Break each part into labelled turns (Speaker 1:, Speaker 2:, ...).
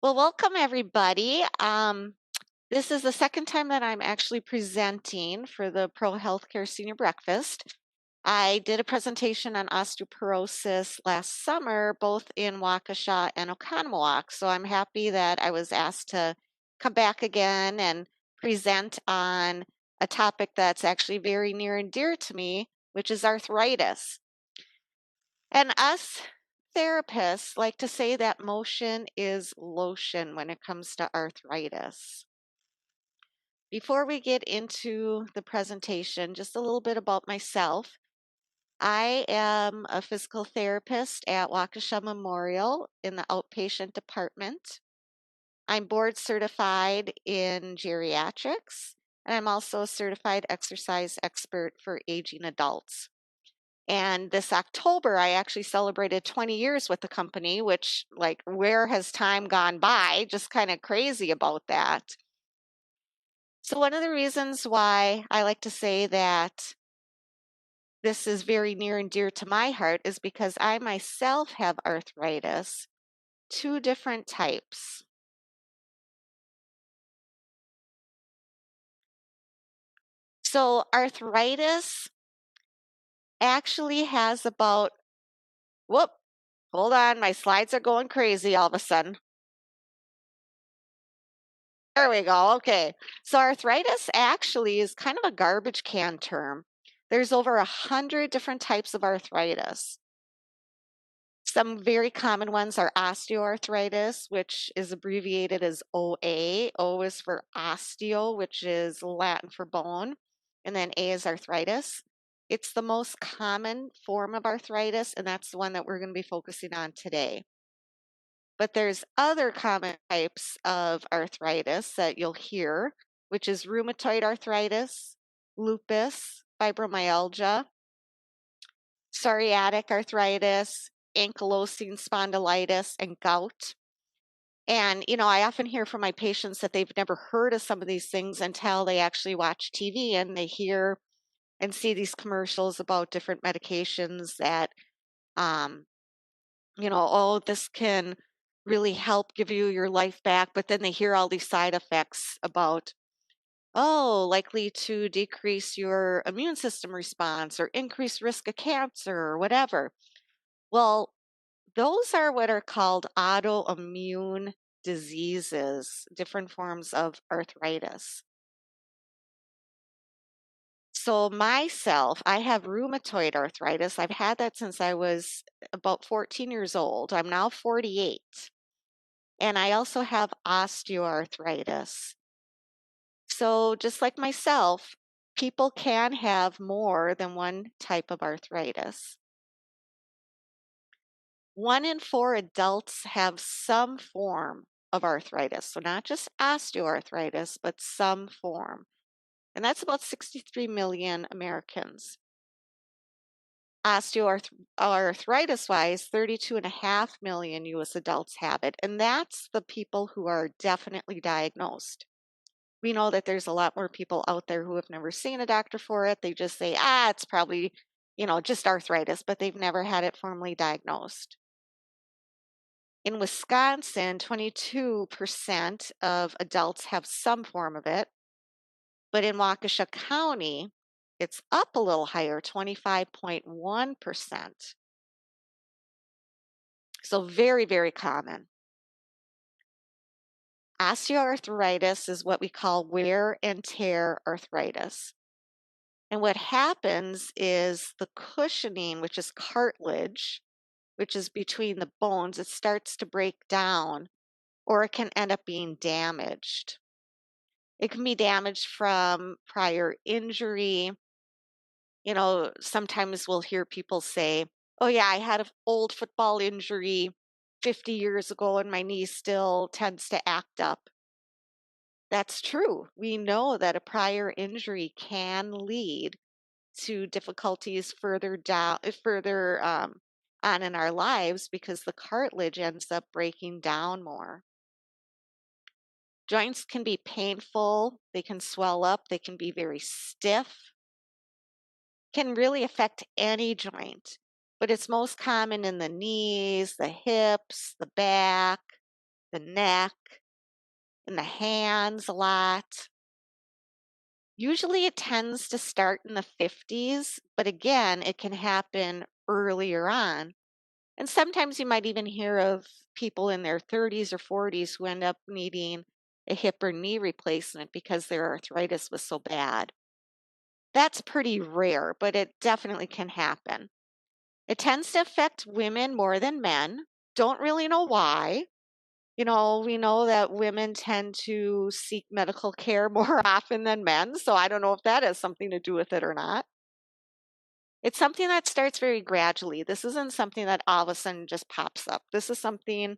Speaker 1: Well, welcome everybody. This is the second time that I'm actually presenting for the Pro Healthcare Senior Breakfast. I did a presentation on osteoporosis last summer, both in Waukesha and Oconomowoc. So I'm happy that I was asked to come back again and present on a topic that's actually very near and dear to me, which is arthritis. And us therapists like to say that motion is lotion when it comes to arthritis. Before we get into the presentation, just a little bit about myself. I am a physical therapist at Waukesha Memorial in the outpatient department. I'm board certified in geriatrics, and I'm also a certified exercise expert for aging adults. And this October, I actually celebrated 20 years with the company, which, like, where has time gone by? Just kind of crazy about that. So, one of the reasons why I like to say that this is very near and dear to my heart is because I myself have arthritis, two different types. So, arthritis actually has about, whoop, hold on, my slides are going crazy all of a sudden. There we go. Okay. So arthritis actually is kind of a garbage can term. There's over 100 different types of arthritis. Some very common ones are osteoarthritis, which is abbreviated as OA. O is for osteo, which is Latin for bone, and then A is arthritis. It's the most common form of arthritis, and that's the one that we're going to be focusing on today. But there's other common types of arthritis that you'll hear, which is rheumatoid arthritis, lupus, fibromyalgia, psoriatic arthritis, ankylosing spondylitis, and gout. And, I often hear from my patients that they've never heard of some of these things until they actually watch TV and they hear and see these commercials about different medications that, um, oh, this can really help give you your life back. But then they hear all these side effects about, oh, likely to decrease your immune system response or increase risk of cancer or whatever. Well, those are what are called autoimmune diseases, different forms of arthritis. So myself, I have rheumatoid arthritis. I've had that since I was about 14 years old. I'm now 48. And I also have osteoarthritis. So, just like myself, people can have more than one type of arthritis. 1 in 4 adults have some form of arthritis. So, not just osteoarthritis, but some form. And that's about 63 million Americans. Osteoarthritis wise, 32.5 million US adults have it. And that's the people who are definitely diagnosed. We know that there's a lot more people out there who have never seen a doctor for it. They just say, it's probably, just arthritis, but they've never had it formally diagnosed. In Wisconsin, 22% of adults have some form of it, but in Waukesha County, it's up a little higher, 25.1%. So very, very common. Osteoarthritis is what we call wear and tear arthritis. And what happens is the cushioning, which is cartilage, which is between the bones, it starts to break down or it can end up being damaged. It can be damaged from prior injury. Sometimes we'll hear people say, oh, yeah, I had an old football injury 50 years ago and my knee still tends to act up. That's true. We know that a prior injury can lead to difficulties further on in our lives because the cartilage ends up breaking down more. Joints can be painful, they can swell up, they can be very stiff, can really affect any joint, but it's most common in the knees, the hips, the back, the neck, in the hands a lot. Usually it tends to start in the 50s, but again, it can happen earlier on. And sometimes you might even hear of people in their 30s or 40s who end up needing a hip or knee replacement because their arthritis was so bad. That's pretty rare, but it definitely can happen. It tends to affect women more than men. Don't really know why. We know that women tend to seek medical care more often than men, so I don't know if that has something to do with it or not. It's something that starts very gradually. This isn't something that all of a sudden just pops up. This is something,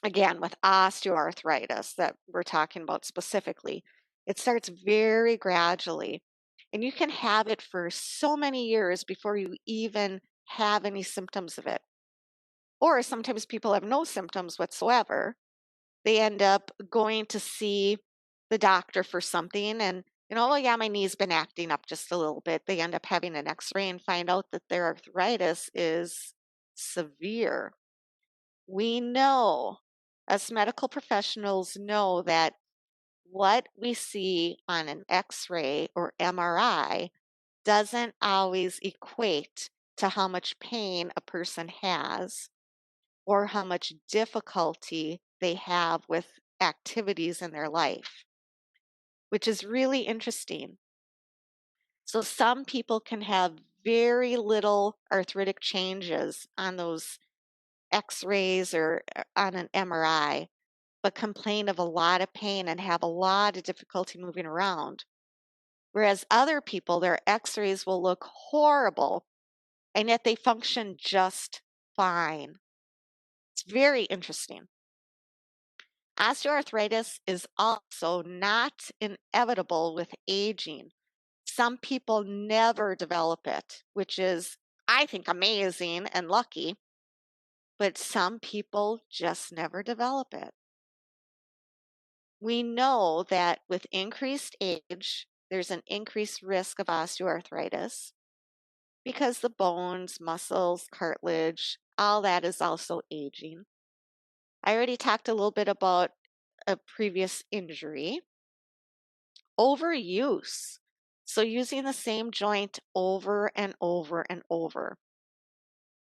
Speaker 1: again, with osteoarthritis that we're talking about specifically. It starts very gradually, and you can have it for so many years before you even have any symptoms of it. Or sometimes people have no symptoms whatsoever. They end up going to see the doctor for something and, oh, yeah, my knee's been acting up just a little bit. They end up having an x-ray and find out that their arthritis is severe. We know, as medical professionals know, that what we see on an x-ray or MRI doesn't always equate to how much pain a person has or how much difficulty they have with activities in their life, which is really interesting. So some people can have very little arthritic changes on those x-rays or on an MRI, but complain of a lot of pain and have a lot of difficulty moving around. Whereas other people, their x-rays will look horrible, and yet they function just fine. It's very interesting. Osteoarthritis is also not inevitable with aging. Some people never develop it, which is, I think, amazing and lucky, but some people just never develop it. We know that with increased age, there's an increased risk of osteoarthritis because the bones, muscles, cartilage, all that is also aging. I already talked a little bit about a previous injury. Overuse. So using the same joint over and over and over.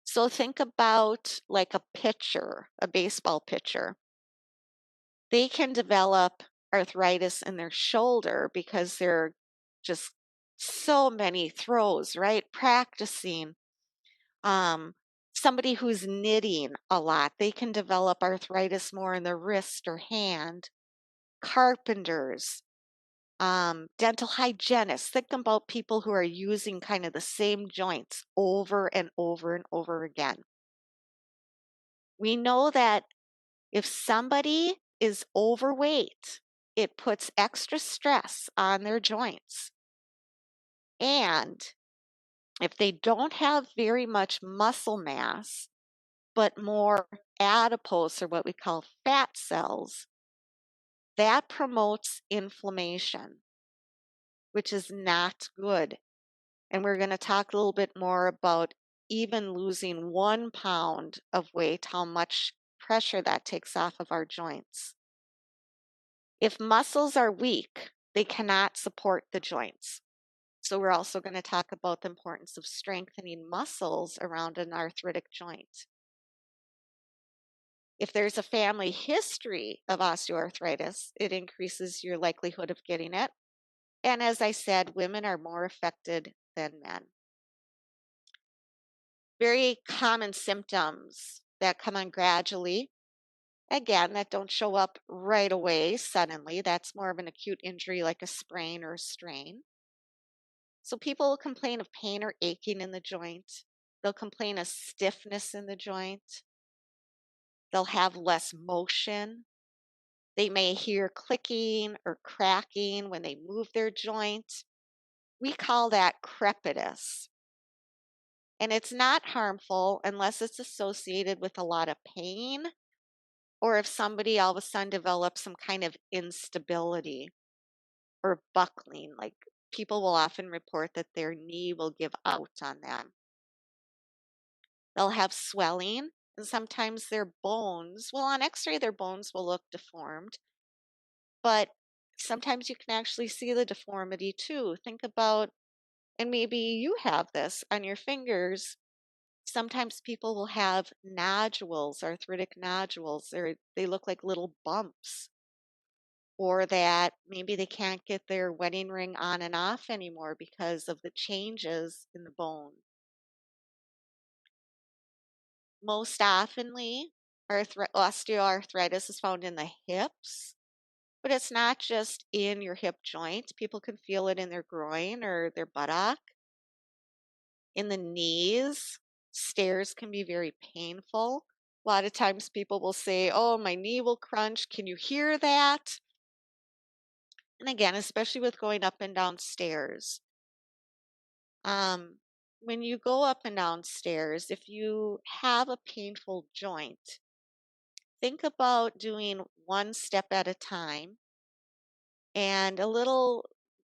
Speaker 1: So think about like a pitcher, a baseball pitcher. They can develop arthritis in their shoulder because they're just so many throws, right? Practicing. Um, Somebody who's knitting a lot, they can develop arthritis more in the wrist or hand. Carpenters, dental hygienists. Think about people who are using kind of the same joints over and over and over again. We know that if somebody is overweight, it puts extra stress on their joints. And if they don't have very much muscle mass, but more adipose or what we call fat cells, that promotes inflammation, which is not good. And we're going to talk a little bit more about even losing 1 pound of weight, how much pressure that takes off of our joints. If muscles are weak, they cannot support the joints. So we're also going to talk about the importance of strengthening muscles around an arthritic joint. If there's a family history of osteoarthritis, it increases your likelihood of getting it. And as I said, women are more affected than men. Very common symptoms that come on gradually. Again, that don't show up right away suddenly. That's more of an acute injury like a sprain or a strain. So people will complain of pain or aching in the joint. They'll complain of stiffness in the joint. They'll have less motion. They may hear clicking or cracking when they move their joint. We call that crepitus. And it's not harmful unless it's associated with a lot of pain or if somebody all of a sudden develops some kind of instability or buckling. Like people will often report that their knee will give out on them. They'll have swelling And sometimes their bones, well, on x-ray, their bones will look deformed, but sometimes you can actually see the deformity too. Think about, and maybe you have this on your fingers. Sometimes people will have nodules, arthritic nodules, or they look like little bumps, or that maybe they can't get their wedding ring on and off anymore because of the changes in the bone. Most oftenly, osteoarthritis is found in the hips, but it's not just in your hip joint. People can feel it in their groin or their buttock, in the knees. Stairs can be very painful. A lot of times people will say, "Oh, my knee will crunch. Can you hear that?" And again, especially with going up and down stairs. Um, when you go up and down stairs, if you have a painful joint, think about doing one step at a time. And a little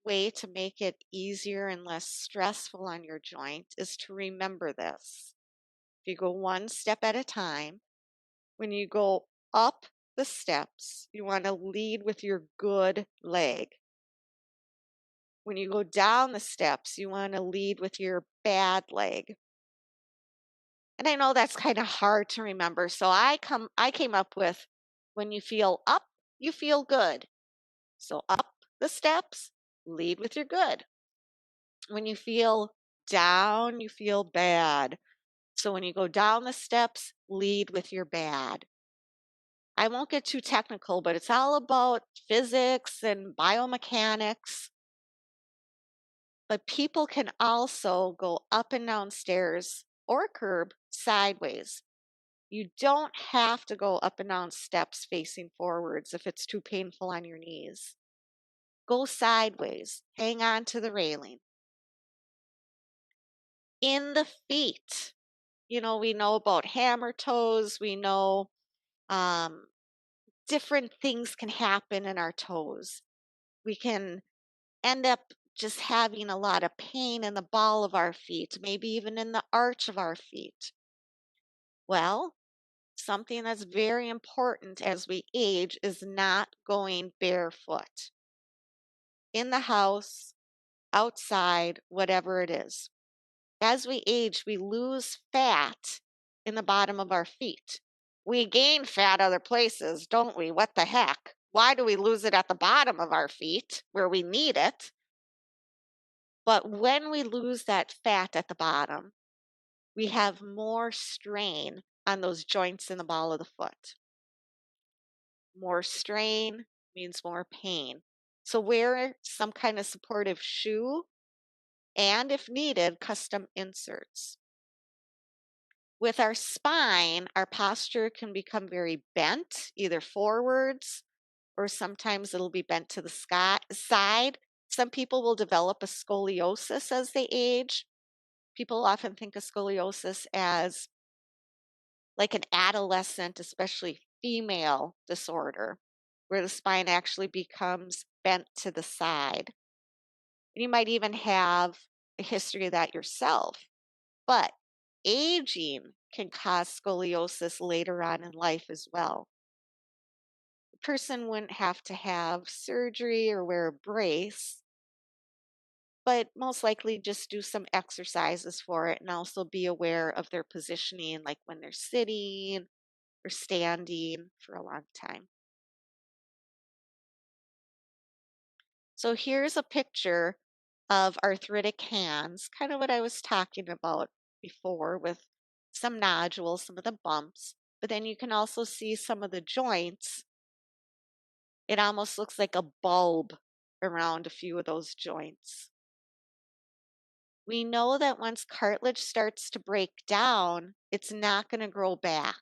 Speaker 1: way to make it easier and less stressful on your joint is to remember this. If you go one step at a time, when you go up the steps, you want to lead with your good leg. When you go down the steps, you want to lead with your bad leg. And I know that's kind of hard to remember, so I came up with, when you feel up, you feel good. So up the steps, lead with your good. When you feel down, you feel bad. So when you go down the steps, lead with your bad. I won't get too technical, but it's all about physics and biomechanics. But people can also go up and down stairs or curb sideways. You don't have to go up and down steps facing forwards if it's too painful on your knees. Go sideways, hang on to the railing. In the feet, we know about hammer toes, we know um, different things can happen in our toes. We can end up just having a lot of pain in the ball of our feet, maybe even in the arch of our feet. Well, something that's very important as we age is not going barefoot in the house, outside, whatever it is. As we age, we lose fat in the bottom of our feet. We gain fat other places, don't we? What the heck? Why do we lose it at the bottom of our feet where we need it? But when we lose that fat at the bottom, we have more strain on those joints in the ball of the foot. More strain means more pain. So wear some kind of supportive shoe and, if needed, custom inserts. With our spine, our posture can become very bent, either forwards or sometimes it'll be bent to the side. Some people will develop a scoliosis as they age. People often think of scoliosis as like an adolescent, especially female disorder, where the spine actually becomes bent to the side. And you might even have a history of that yourself. But aging can cause scoliosis later on in life as well. The person wouldn't have to have surgery or wear a brace, but most likely just do some exercises for it and also be aware of their positioning, like when they're sitting or standing for a long time. So here's a picture of arthritic hands, kind of what I was talking about before with some nodules, some of the bumps, but then you can also see some of the joints. It almost looks like a bulb around a few of those joints. We know that once cartilage starts to break down, it's not going to grow back.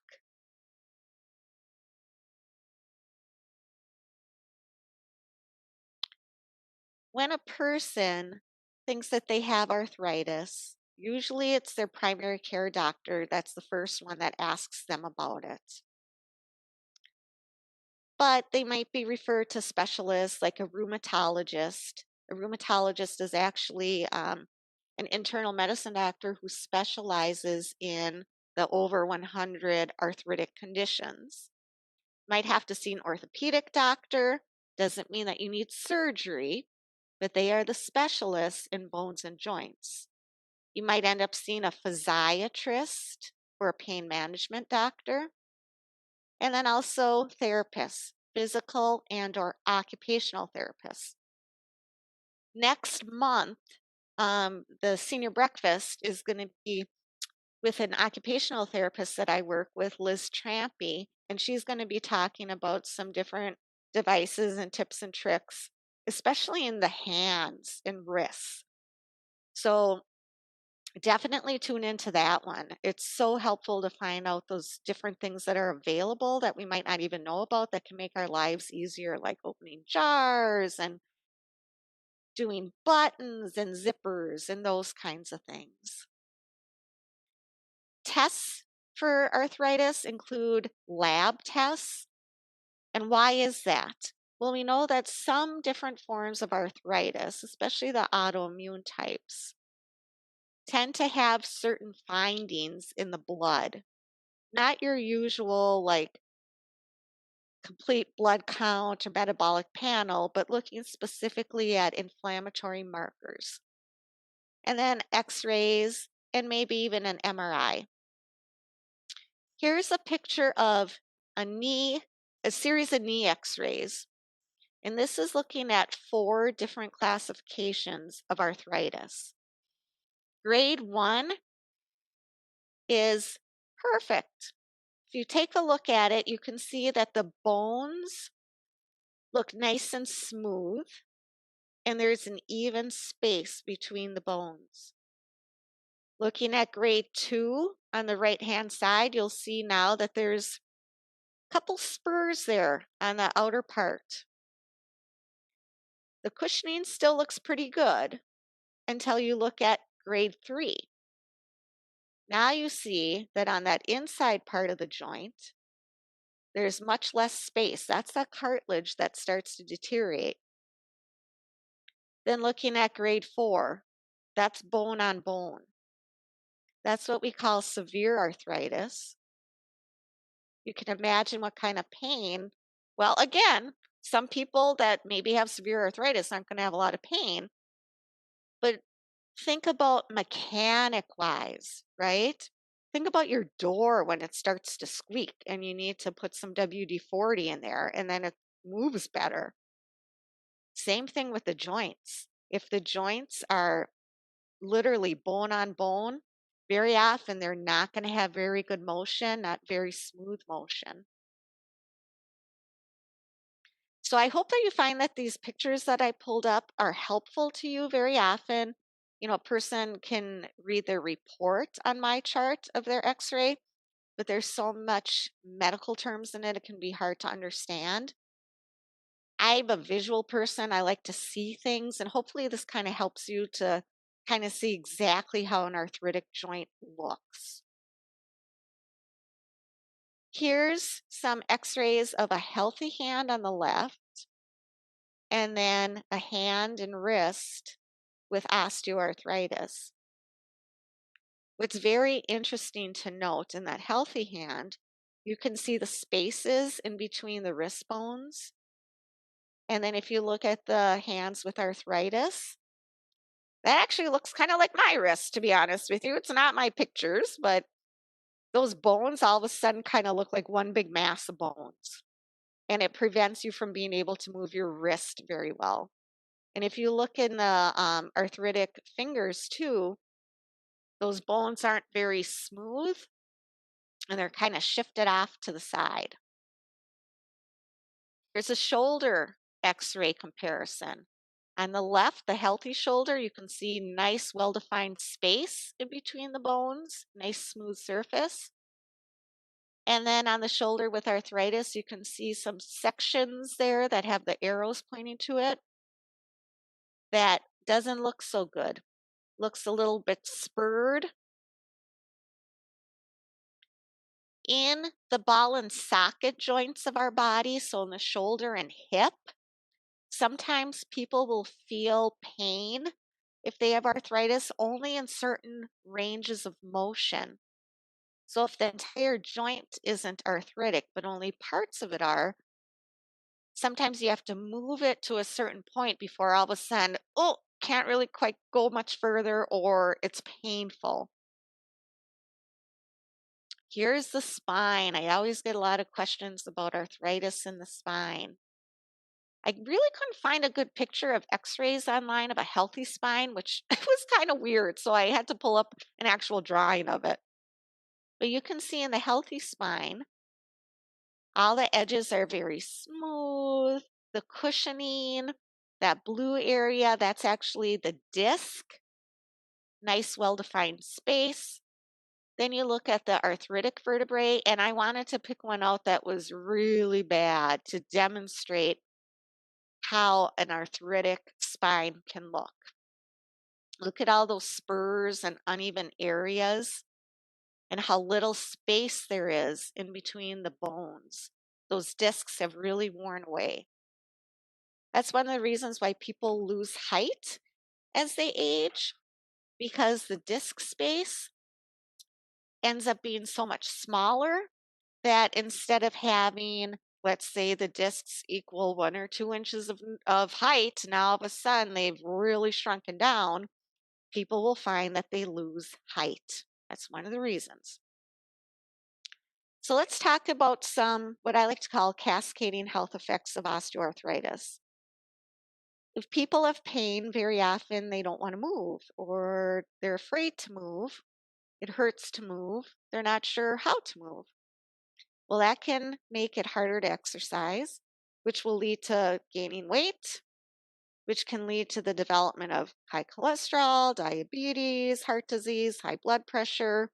Speaker 1: When a person thinks that they have arthritis, usually it's their primary care doctor that's the first one that asks them about it. But they might be referred to specialists like a rheumatologist. A rheumatologist is actually an internal medicine doctor who specializes in the over 100 arthritic conditions. Might have to see an orthopedic doctor. Doesn't mean that you need surgery, but they are the specialists in bones and joints. You might end up seeing a physiatrist or a pain management doctor, and then also therapists, physical and or occupational therapists. Next month, the senior breakfast is going to be with an occupational therapist that I work with, Liz Trampy, and she's going to be talking about some different devices and tips and tricks, especially in the hands and wrists. So definitely tune into that one. It's so helpful to find out those different things that are available that we might not even know about that can make our lives easier, like opening jars and doing buttons and zippers and those kinds of things. Tests for arthritis include lab tests. And why is that? Well, we know that some different forms of arthritis, especially the autoimmune types, tend to have certain findings in the blood. Not your usual, like, complete blood count or metabolic panel, but looking specifically at inflammatory markers. And then x-rays and maybe even an MRI. Here's a picture of a series of knee x-rays. And this is looking at 4 different classifications of arthritis. Grade 1 is perfect. If you take a look at it, you can see that the bones look nice and smooth, and there's an even space between the bones. Looking at grade 2 on the right-hand side, you'll see now that there's a couple spurs there on the outer part. The cushioning still looks pretty good until you look at grade 3. Now you see that on that inside part of the joint, there's much less space. That's that cartilage that starts to deteriorate. Then looking at grade 4, that's bone on bone. That's what we call severe arthritis. You can imagine what kind of pain. Well, again, some people that maybe have severe arthritis aren't going to have a lot of pain, but think about mechanic wise, right? Think about your door when it starts to squeak and you need to put some WD-40 in there and then it moves better. Same thing with the joints. If the joints are literally bone on bone, very often they're not going to have very good motion, not very smooth motion. So I hope that you find that these pictures that I pulled up are helpful to you. Very often, a person can read their report on my chart of their x-ray, but there's so much medical terms in it, it can be hard to understand. I'm a visual person. I like to see things, and hopefully this kind of helps you to kind of see exactly how an arthritic joint looks. Here's some x-rays of a healthy hand on the left, and then a hand and wrist with osteoarthritis. What's very interesting to note in that healthy hand, you can see the spaces in between the wrist bones. And then if you look at the hands with arthritis, that actually looks kind of like my wrist, to be honest with you. It's not my pictures, but those bones all of a sudden kind of look like one big mass of bones. And it prevents you from being able to move your wrist very well. And if you look in the arthritic fingers too, those bones aren't very smooth and they're kind of shifted off to the side. Here's a shoulder x-ray comparison. On the left, the healthy shoulder, you can see nice, well-defined space in between the bones, nice smooth surface. And then on the shoulder with arthritis, you can see some sections there that have the arrows pointing to it. That doesn't look so good. Looks a little bit spurred. In the ball and socket joints of our body, so in the shoulder and hip, sometimes people will feel pain if they have arthritis only in certain ranges of motion. So if the entire joint isn't arthritic, but only parts of it are, sometimes you have to move it to a certain point before all of a sudden, oh, can't really quite go much further or it's painful. Here's the spine. I always get a lot of questions about arthritis in the spine. I really couldn't find a good picture of x-rays online of a healthy spine, which was kind of weird. So I had to pull up an actual drawing of it. But you can see in the healthy spine, all the edges are very smooth. The cushioning, that blue area, that's actually the disc. Nice, well-defined space. Then you look at the arthritic vertebrae, and I wanted to pick one out that was really bad to demonstrate how an arthritic spine can look. Look at all those spurs and uneven areas and how little space there is in between the bones. Those discs have really worn away. That's one of the reasons why people lose height as they age, because the disc space ends up being so much smaller that instead of having, let's say, the discs equal 1 or 2 inches of height, now all of a sudden they've really shrunken down. People will find that they lose height. That's one of the reasons. So let's talk about some what I like to call cascading health effects of osteoarthritis. If people have pain, very often they don't want to move or they're afraid to move. It hurts to move. They're not sure how to move. Well, that can make it harder to exercise, which will lead to gaining weight, which can lead to the development of high cholesterol, diabetes, heart disease, high blood pressure.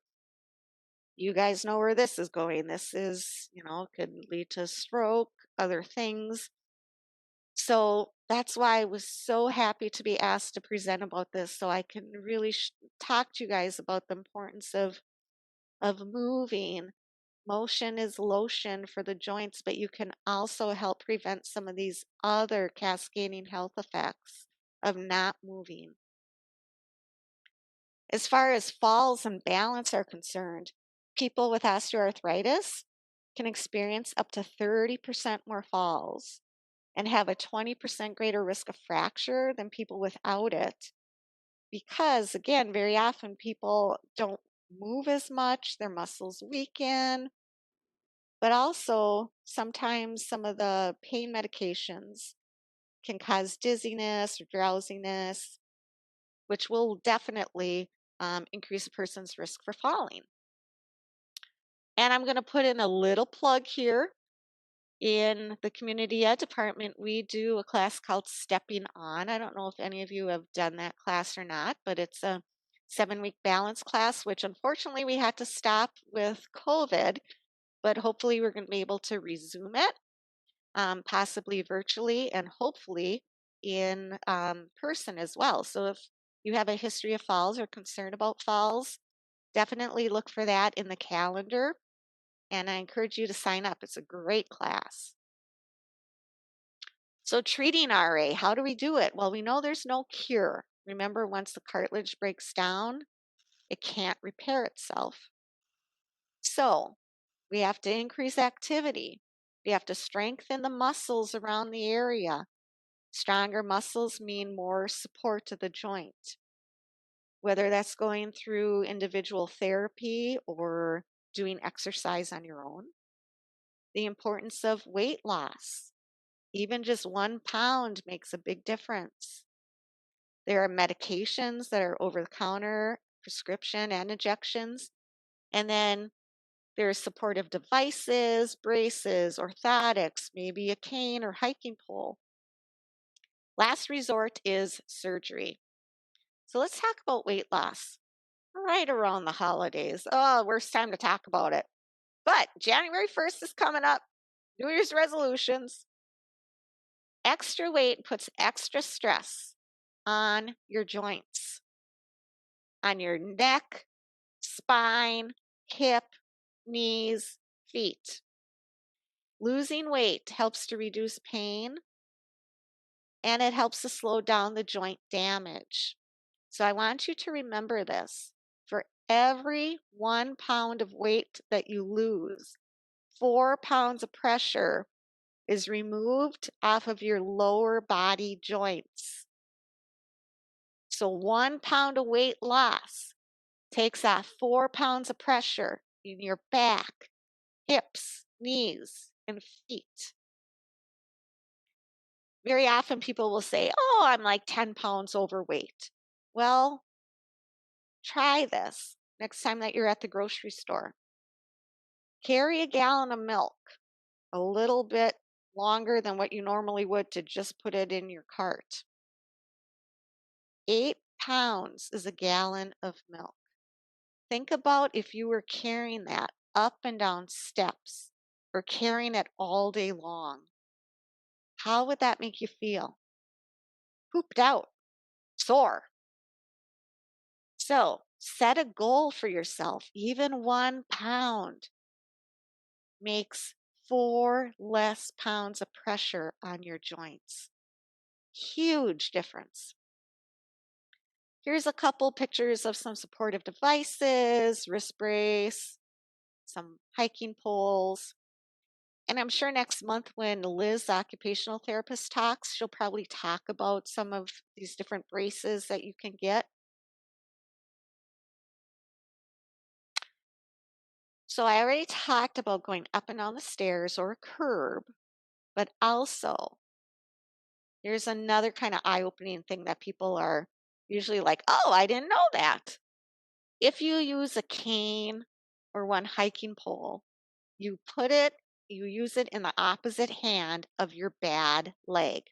Speaker 1: You guys know where this is going. This is, could lead to stroke, other things. So that's why I was so happy to be asked to present about this so I can really talk to you guys about the importance of moving. Motion is lotion for the joints, but you can also help prevent some of these other cascading health effects of not moving. As far as falls and balance are concerned, people with osteoarthritis can experience up to 30% more falls and have a 20% greater risk of fracture than people without it. Because, again, very often people don't move as much, their muscles weaken, but also sometimes some of the pain medications can cause dizziness or drowsiness, which will definitely increase a person's risk for falling. And I'm going to put in a little plug here. In the community ed department, we do a class called Stepping On. I don't know if any of you have done that class or not, but it's a 7-week balance class, which unfortunately we had to stop with COVID, but hopefully we're going to be able to resume it, possibly virtually and hopefully in person as well. So if you have a history of falls or concern about falls, definitely look for that in the calendar. And I encourage you to sign up. It's a great class. So treating RA, how do we do it? Well, we know there's no cure. Remember, once the cartilage breaks down, it can't repair itself. So we have to increase activity. We have to strengthen the muscles around the area. Stronger muscles mean more support to the joint. Whether that's going through individual therapy or doing exercise on your own. The importance of weight loss. Even just 1 pound makes a big difference. There are medications that are over the counter, prescription and injections. And then there's supportive devices, braces, orthotics, maybe a cane or hiking pole. Last resort is surgery. So let's talk about weight loss. Right around the holidays. Oh, worst time to talk about it. But January 1st is coming up. New Year's resolutions. Extra weight puts extra stress on your joints, on your neck, spine, hip, knees, feet. Losing weight helps to reduce pain and it helps to slow down the joint damage. So I want you to remember this. For every 1 pound of weight that you lose, 4 pounds of pressure is removed off of your lower body joints. So 1 pound of weight loss takes off 4 pounds of pressure in your back, hips, knees, and feet. Very often people will say, "Oh, I'm like 10 pounds overweight." Well, try this next time that you're at the grocery store. Carry a gallon of milk a little bit longer than what you normally would to just put it in your cart. 8 pounds is a gallon of milk. Think about if you were carrying that up and down steps or carrying it all day long. How would that make you feel? Pooped out, sore. So set a goal for yourself. Even 1 pound makes 4 less pounds of pressure on your joints. Huge difference. Here's a couple pictures of some supportive devices, wrist brace, some hiking poles. And I'm sure next month when Liz, the occupational therapist, talks, she'll probably talk about some of these different braces that you can get. So I already talked about going up and down the stairs or a curb, but also here's another kind of eye-opening thing that people are usually like, "Oh, I didn't know that." If you use a cane or one hiking pole, you put it, you use it in the opposite hand of your bad leg.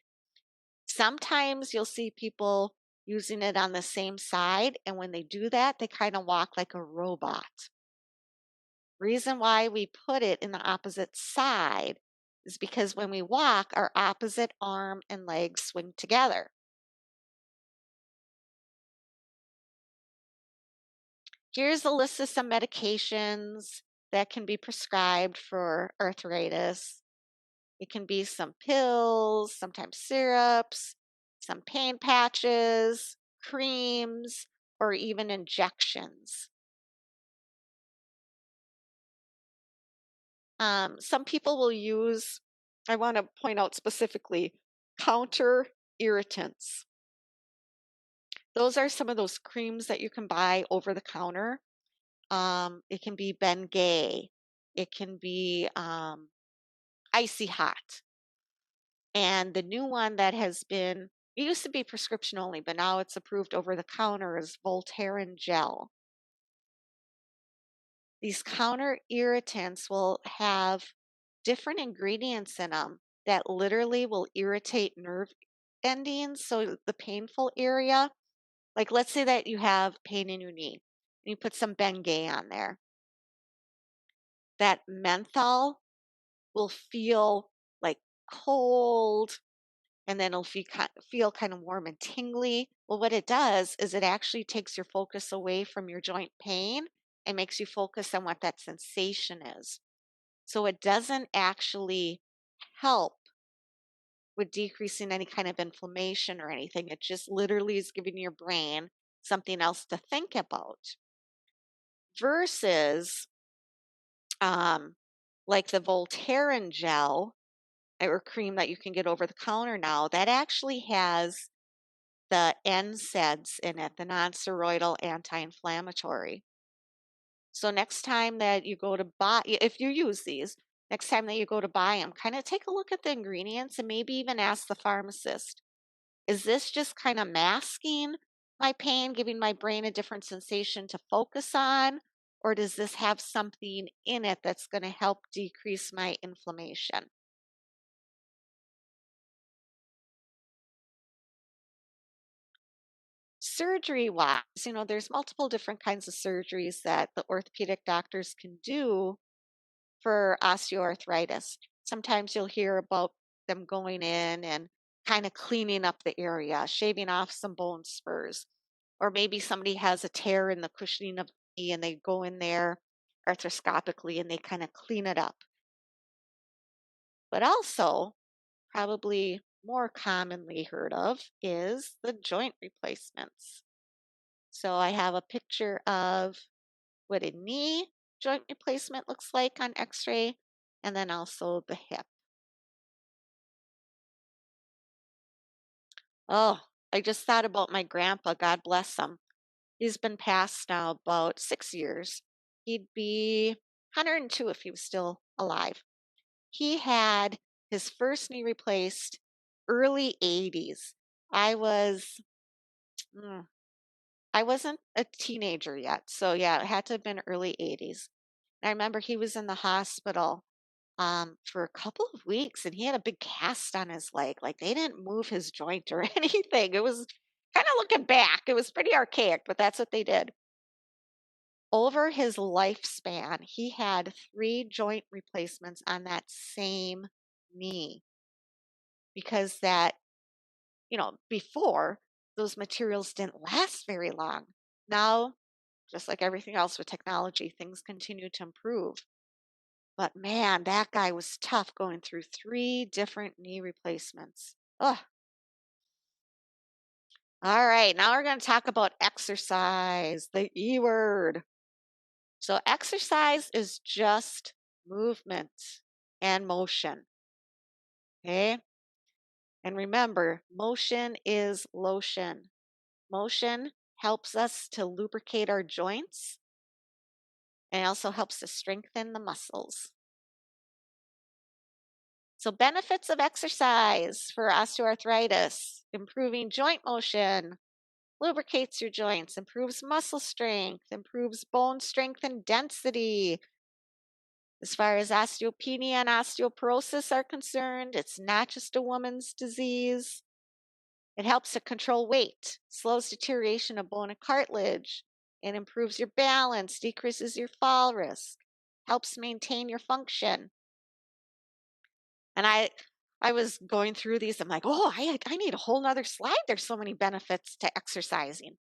Speaker 1: Sometimes you'll see people using it on the same side, and when they do that, they kind of walk like a robot. Reason why we put it in the opposite side is because when we walk, our opposite arm and leg swing together. Here's a list of some medications that can be prescribed for arthritis. It can be some pills, sometimes syrups, some pain patches, creams, or even injections. Some people will use, I want to point out specifically, counter irritants. Those are some of those creams that you can buy over the counter. It can be Bengay. It can be icy hot. And the new one that has been, it used to be prescription only, but now it's approved over the counter is Voltaren gel. These counter irritants will have different ingredients in them that literally will irritate nerve endings, so the painful area. Like let's say that you have pain in your knee and you put some Bengay on there. That menthol will feel like cold and then it'll feel kind of warm and tingly. Well, what it does is it actually takes your focus away from your joint pain and makes you focus on what that sensation is. So it doesn't actually help with decreasing any kind of inflammation or anything. It just literally is giving your brain something else to think about. Versus um, like the Voltaren gel or cream that you can get over the counter now, that actually has the NSAIDs in it, the non-steroidal anti-inflammatory. So next time that you go to buy, if you use these, next time that you go to buy them, kind of take a look at the ingredients and maybe even ask the pharmacist, is this just kind of masking my pain, giving my brain a different sensation to focus on? Or does this have something in it that's going to help decrease my inflammation? Surgery wise, there's multiple different kinds of surgeries that the orthopedic doctors can do for osteoarthritis. Sometimes you'll hear about them going in and kind of cleaning up the area, shaving off some bone spurs. Or maybe somebody has a tear in the cushioning of the knee and they go in there arthroscopically and they kind of clean it up. But also, probably more commonly heard of is the joint replacements. So I have a picture of what a knee joint replacement looks like on x-ray, and then also the hip. Oh, I just thought about my grandpa, God bless him. He's been passed now about 6 years. He'd be 102 if he was still alive. He had his first knee replaced early 80s. I was, mm, I wasn't a teenager yet. So yeah, it had to have been early 80s. And I remember he was in the hospital for a couple of weeks and he had a big cast on his leg. Like they didn't move his joint or anything. It was kind of looking back. It was pretty archaic, but that's what they did. Over his lifespan, he had 3 joint replacements on that same knee because before those materials didn't last very long. Now, just like everything else with technology, things continue to improve. But man, that guy was tough going through 3 different knee replacements. Ugh. All right, now we're going to talk about exercise, the E word. So, exercise is just movement and motion. Okay. And remember, motion is lotion. Motion helps us to lubricate our joints and also helps to strengthen the muscles. So, benefits of exercise for osteoarthritis: improving joint motion, lubricates your joints, improves muscle strength, improves bone strength and density. As far as osteopenia and osteoporosis are concerned, it's not just a woman's disease. It helps to control weight, slows deterioration of bone and cartilage, and improves your balance, decreases your fall risk, helps maintain your function. And I was going through these. I'm like, oh, I need a whole nother slide. There's so many benefits to exercising.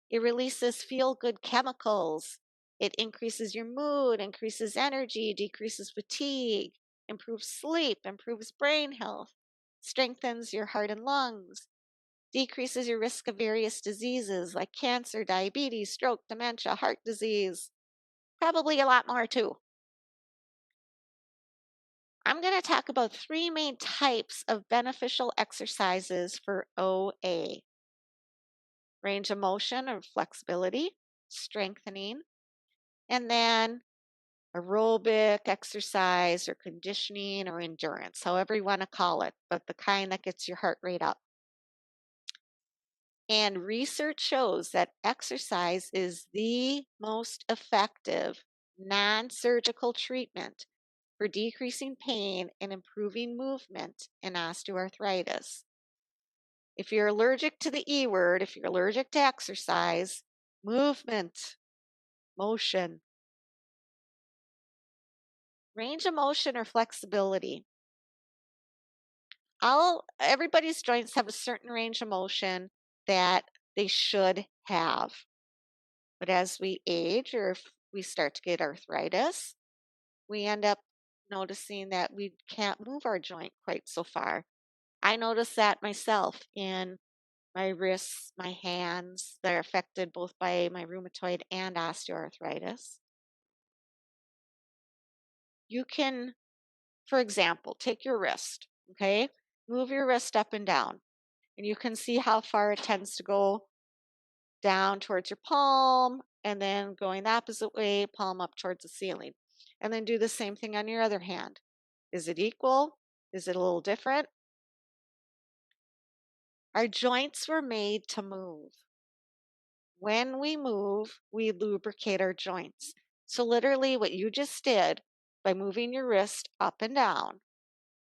Speaker 1: It releases feel-good chemicals. It increases your mood, increases energy, decreases fatigue, improves sleep, improves brain health, strengthens your heart and lungs, decreases your risk of various diseases like cancer, diabetes, stroke, dementia, heart disease, probably a lot more too. I'm going to talk about 3 main types of beneficial exercises for OA: range of motion or flexibility, strengthening, and then aerobic exercise or conditioning or endurance, however you want to call it, but the kind that gets your heart rate up. And research shows that exercise is the most effective non-surgical treatment for decreasing pain and improving movement in osteoarthritis. If you're allergic to the E word, if you're allergic to exercise, movement, motion, range of motion or flexibility. Everybody's joints have a certain range of motion that they should have. But as we age or if we start to get arthritis, we end up noticing that we can't move our joint quite so far. I notice that myself in my wrists, my hands that are affected both by my rheumatoid and osteoarthritis. You can, for example, take your wrist, okay? Move your wrist up and down, and you can see how far it tends to go down towards your palm, and then going the opposite way, palm up towards the ceiling. And then do the same thing on your other hand. Is it equal? Is it a little different? Our joints were made to move. When we move, we lubricate our joints. So literally what you just did by moving your wrist up and down,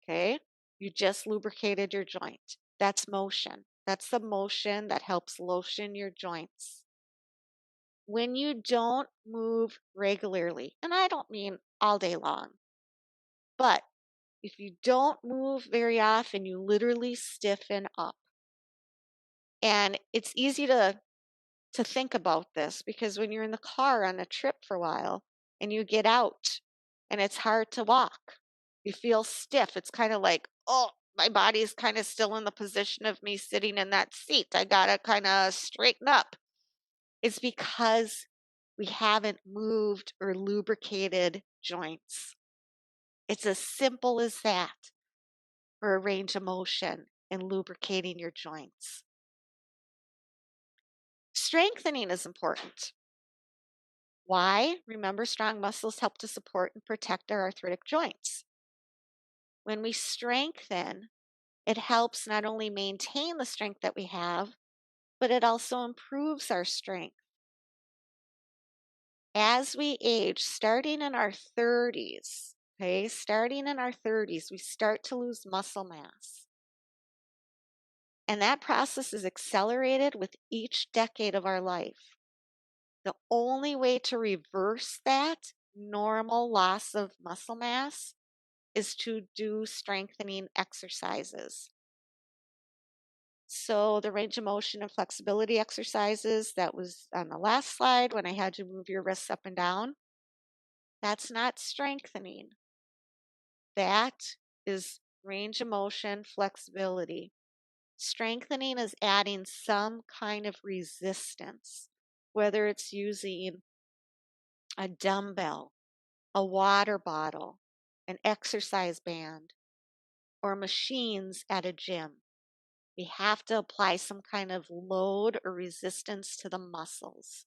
Speaker 1: okay, you just lubricated your joint. That's motion. That's the motion that helps lotion your joints. When you don't move regularly, and I don't mean all day long, but if you don't move very often, you literally stiffen up. And it's easy to think about this because when you're in the car on a trip for a while and you get out and it's hard to walk, you feel stiff. It's kind of like, oh, my body is kind of still in the position of me sitting in that seat. I got to kind of straighten up. It's because we haven't moved or lubricated joints. It's as simple as that for a range of motion and lubricating your joints. Strengthening is important. Why? Remember, strong muscles help to support and protect our arthritic joints. When we strengthen, it helps not only maintain the strength that we have, but it also improves our strength. As we age, starting in our 30s, okay, starting in our 30s, we start to lose muscle mass. And that process is accelerated with each decade of our life. The only way to reverse that normal loss of muscle mass is to do strengthening exercises. So the range of motion and flexibility exercises that was on the last slide when I had you move your wrists up and down, that's not strengthening. That is range of motion, flexibility. Strengthening is adding some kind of resistance, whether it's using a dumbbell, a water bottle, an exercise band, or machines at a gym. We have to apply some kind of load or resistance to the muscles.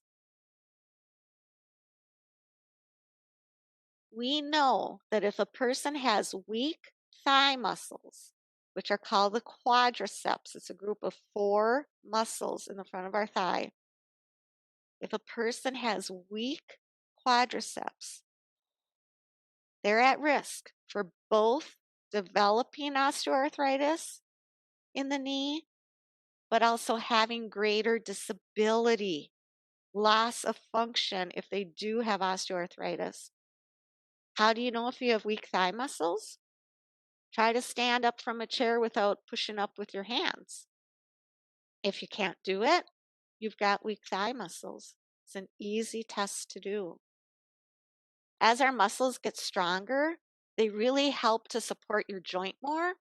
Speaker 1: We know that if a person has weak thigh muscles, which are called the quadriceps, it's a group of 4 muscles in the front of our thigh. If a person has weak quadriceps, they're at risk for both developing osteoarthritis in the knee, but also having greater disability, loss of function if they do have osteoarthritis. How do you know if you have weak thigh muscles? Try to stand up from a chair without pushing up with your hands. If you can't do it, you've got weak thigh muscles. It's an easy test to do. As our muscles get stronger, they really help to support your joint more.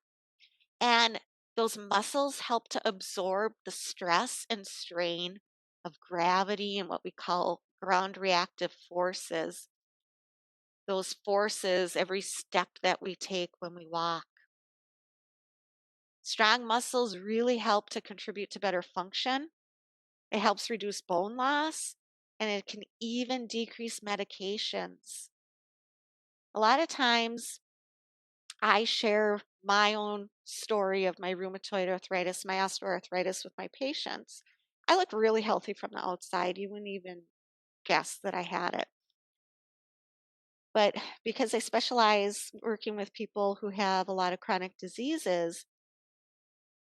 Speaker 1: And those muscles help to absorb the stress and strain of gravity and what we call ground reactive forces. Those forces, every step that we take when we walk. Strong muscles really help to contribute to better function. It helps reduce bone loss, and it can even decrease medications. A lot of times, I share my own story of my rheumatoid arthritis, my osteoarthritis with my patients. I look really healthy from the outside. You wouldn't even guess that I had it. But because I specialize working with people who have a lot of chronic diseases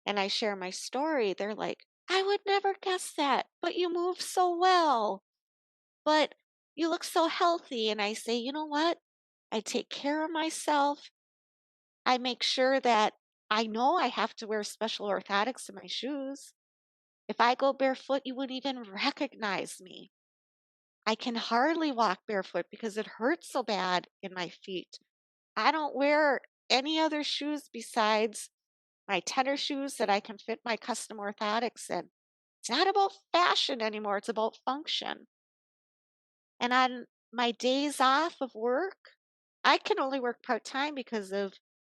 Speaker 1: and I share my story, they're like, I would never guess that, but you move so well, but you look so healthy. And I say, you know what? I take care of myself. I make sure that I know I have to wear special orthotics in my shoes. If I go barefoot, you wouldn't even recognize me. I can hardly walk barefoot because it hurts so bad in my feet. I don't wear any other shoes besides my tennis shoes that I can fit my custom orthotics in. It's not about fashion anymore, it's about function. And on my days off of work, I can only work part time because of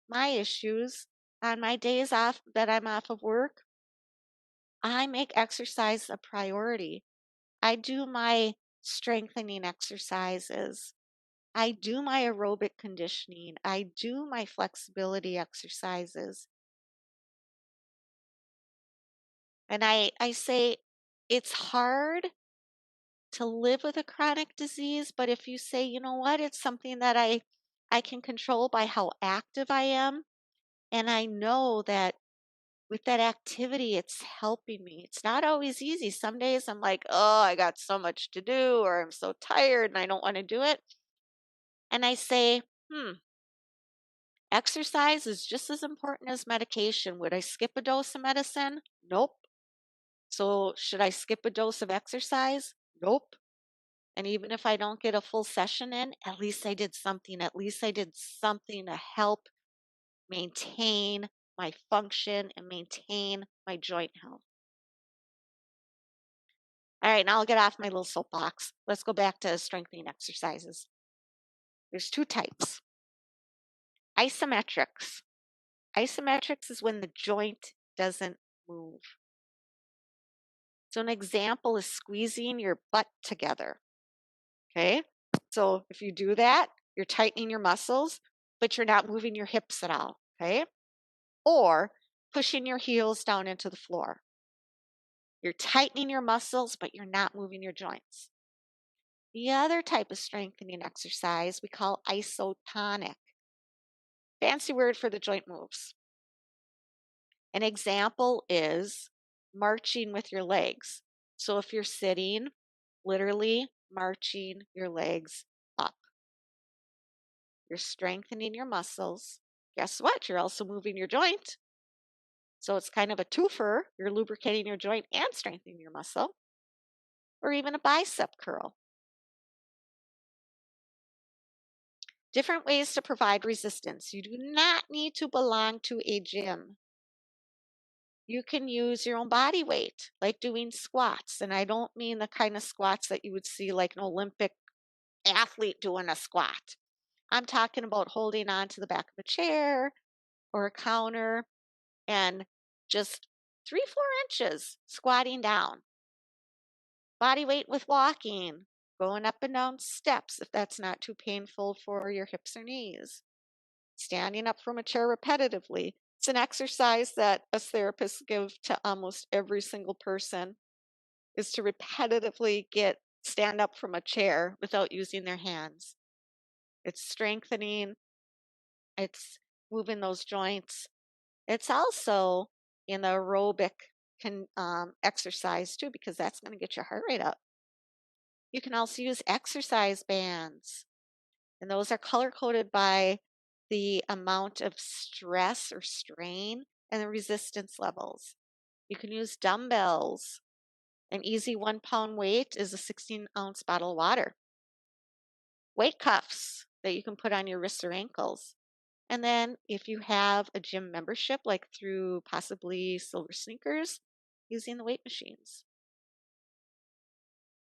Speaker 1: my issues. On my days off that I'm off of work, I make exercise a priority. I do my strengthening exercises. I do my aerobic conditioning. I do my flexibility exercises. And I say it's hard to live with a chronic disease, but if you say, you know what, it's something that I can control by how active I am, and I know that with that activity it's helping me. It's not always easy. Some days I'm like, "Oh, I got so much to do," or "I'm so tired and I don't want to do it." And I say, exercise is just as important as medication. Would I skip a dose of medicine? Nope. So, should I skip a dose of exercise? Nope. And even if I don't get a full session in, at least I did something. At least I did something to help maintain my function and maintain my joint health. All right, now I'll get off my little soapbox. Let's go back to strengthening exercises. There's two types. Isometrics. Isometrics is when the joint doesn't move. So an example is squeezing your butt together. Okay? So if you do that, you're tightening your muscles, but you're not moving your hips at all. Okay? Or pushing your heels down into the floor. You're tightening your muscles, but you're not moving your joints. The other type of strengthening exercise we call isotonic. Fancy word for the joint moves. An example is marching with your legs. So if you're sitting, literally marching your legs up. You're strengthening your muscles. Guess what? You're also moving your joint. So it's kind of a twofer. You're lubricating your joint and strengthening your muscle. Or even a bicep curl. Different ways to provide resistance. You do not need to belong to a gym. You can use your own body weight, like doing squats. And I don't mean the kind of squats that you would see like an Olympic athlete doing a squat. I'm talking about holding on to the back of a chair or a counter and just 3-4 inches squatting down. Body weight with walking, going up and down steps if that's not too painful for your hips or knees. Standing up from a chair repetitively. It's an exercise that us therapists give to almost every single person is to repetitively stand up from a chair without using their hands. It's strengthening, it's moving those joints. It's also in the aerobic exercise too, because that's going to get your heart rate up. You can also use exercise bands, and those are color coded by the amount of stress or strain and the resistance levels. You can use dumbbells. An easy 1 pound weight is a 16-ounce bottle of water. Weight cuffs that you can put on your wrists or ankles. And then if you have a gym membership, like through possibly Silver Sneakers, using the weight machines.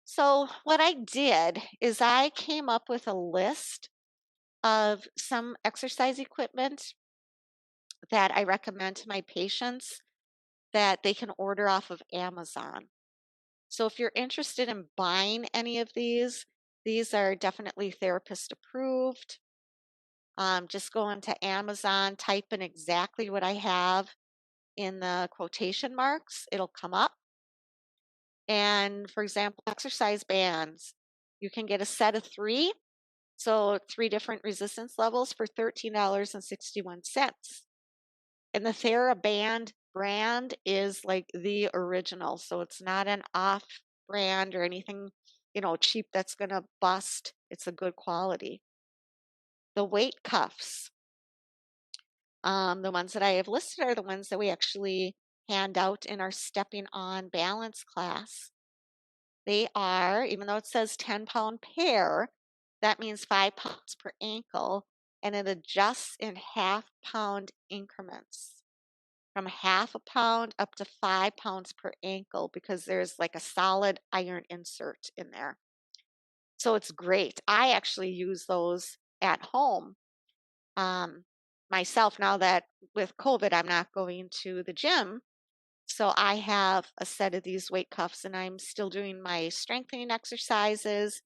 Speaker 1: So what I did is I came up with a list of some exercise equipment that I recommend to my patients that they can order off of Amazon. So if you're interested in buying any of these are definitely therapist approved. Just go into Amazon, type in exactly what I have in the quotation marks, it'll come up. And for example, exercise bands, you can get a set of 3. So 3 different resistance levels for $13.61. And the TheraBand brand is like the original. So it's not an off brand or anything, cheap that's going to bust. It's a good quality. The weight cuffs, the ones that I have listed are the ones that we actually hand out in our stepping on balance class. They are, even though it says 10-pound pair, that means 5 pounds per ankle, and it adjusts in half-pound increments from half a pound up to 5 pounds per ankle because there's like a solid iron insert in there. So it's great. I actually use those at home myself now that with COVID, I'm not going to the gym. So I have a set of these weight cuffs and I'm still doing my strengthening exercises.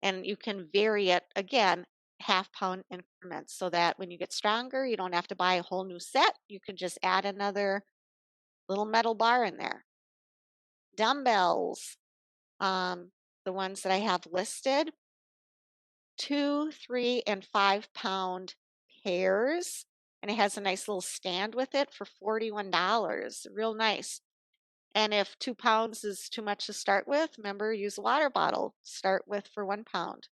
Speaker 1: And you can vary it again, half-pound increments so that when you get stronger, you don't have to buy a whole new set. You can just add another little metal bar in there. Dumbbells, the ones that I have listed, 2, 3, and 5-pound pairs. And it has a nice little stand with it for $41. Real nice. And if 2 pounds is too much to start with, remember, use a water bottle. Start with for 1 pound.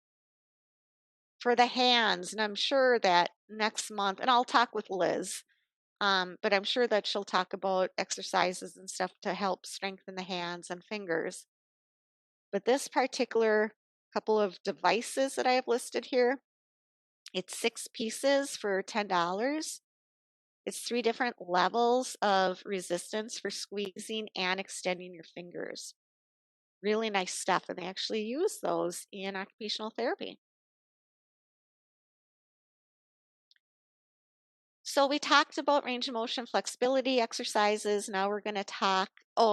Speaker 1: For the hands, and I'm sure that next month, and I'll talk with Liz, but I'm sure that she'll talk about exercises and stuff to help strengthen the hands and fingers. But this particular couple of devices that I have listed here, it's 6 pieces for $10. It's 3 different levels of resistance for squeezing and extending your fingers. Really nice stuff, and they actually use those in occupational therapy. So we talked about range of motion flexibility exercises. Now we're going to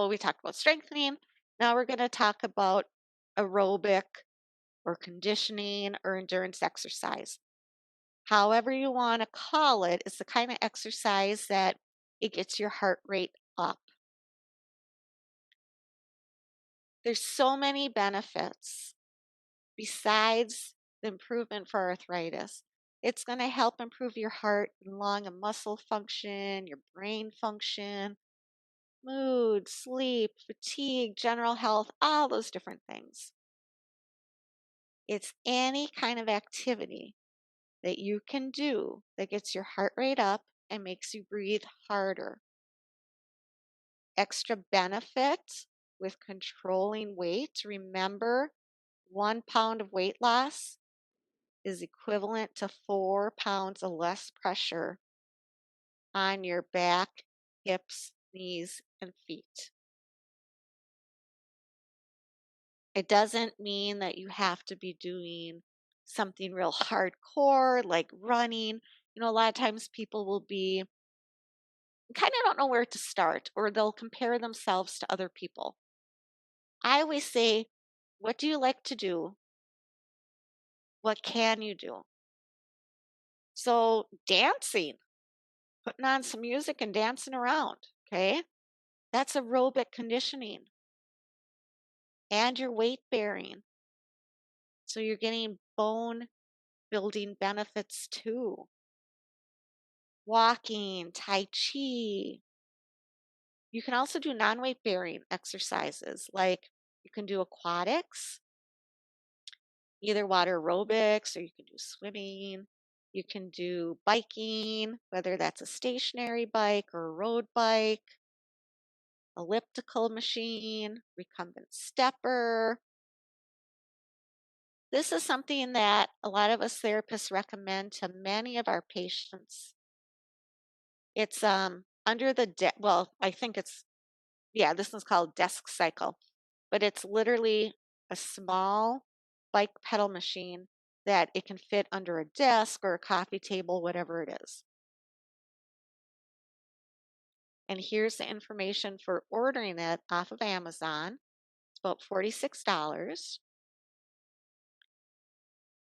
Speaker 1: we talked about strengthening. Now we're going to talk about aerobic or conditioning or endurance exercise. However you want to call it, it's the kind of exercise that it gets your heart rate up. There's so many benefits besides the improvement for arthritis. It's going to help improve your heart and lung and muscle function, your brain function, mood, sleep, fatigue, general health, all those different things. It's any kind of activity that you can do that gets your heart rate up and makes you breathe harder. Extra benefit with controlling weight. Remember, 1 pound of weight loss is equivalent to 4 pounds of less pressure on your back, hips, knees, and feet. It doesn't mean that you have to be doing something real hardcore like running. A lot of times people will be kind of don't know where to start, or they'll compare themselves to other people. I always say, what do you like to do? What can you do? So, dancing, putting on some music and dancing around, okay? That's aerobic conditioning. And your weight bearing. So, you're getting bone building benefits too. Walking, Tai Chi. You can also do non weight bearing exercises like you can do aquatics, either water aerobics, or you can do swimming. You can do biking, whether that's a stationary bike or a road bike, elliptical machine, recumbent stepper. This is something that a lot of us therapists recommend to many of our patients. It's under the I think this one's called desk cycle, but it's literally a small bike pedal machine that it can fit under a desk or a coffee table, whatever it is. And here's the information for ordering it off of Amazon. It's about $46.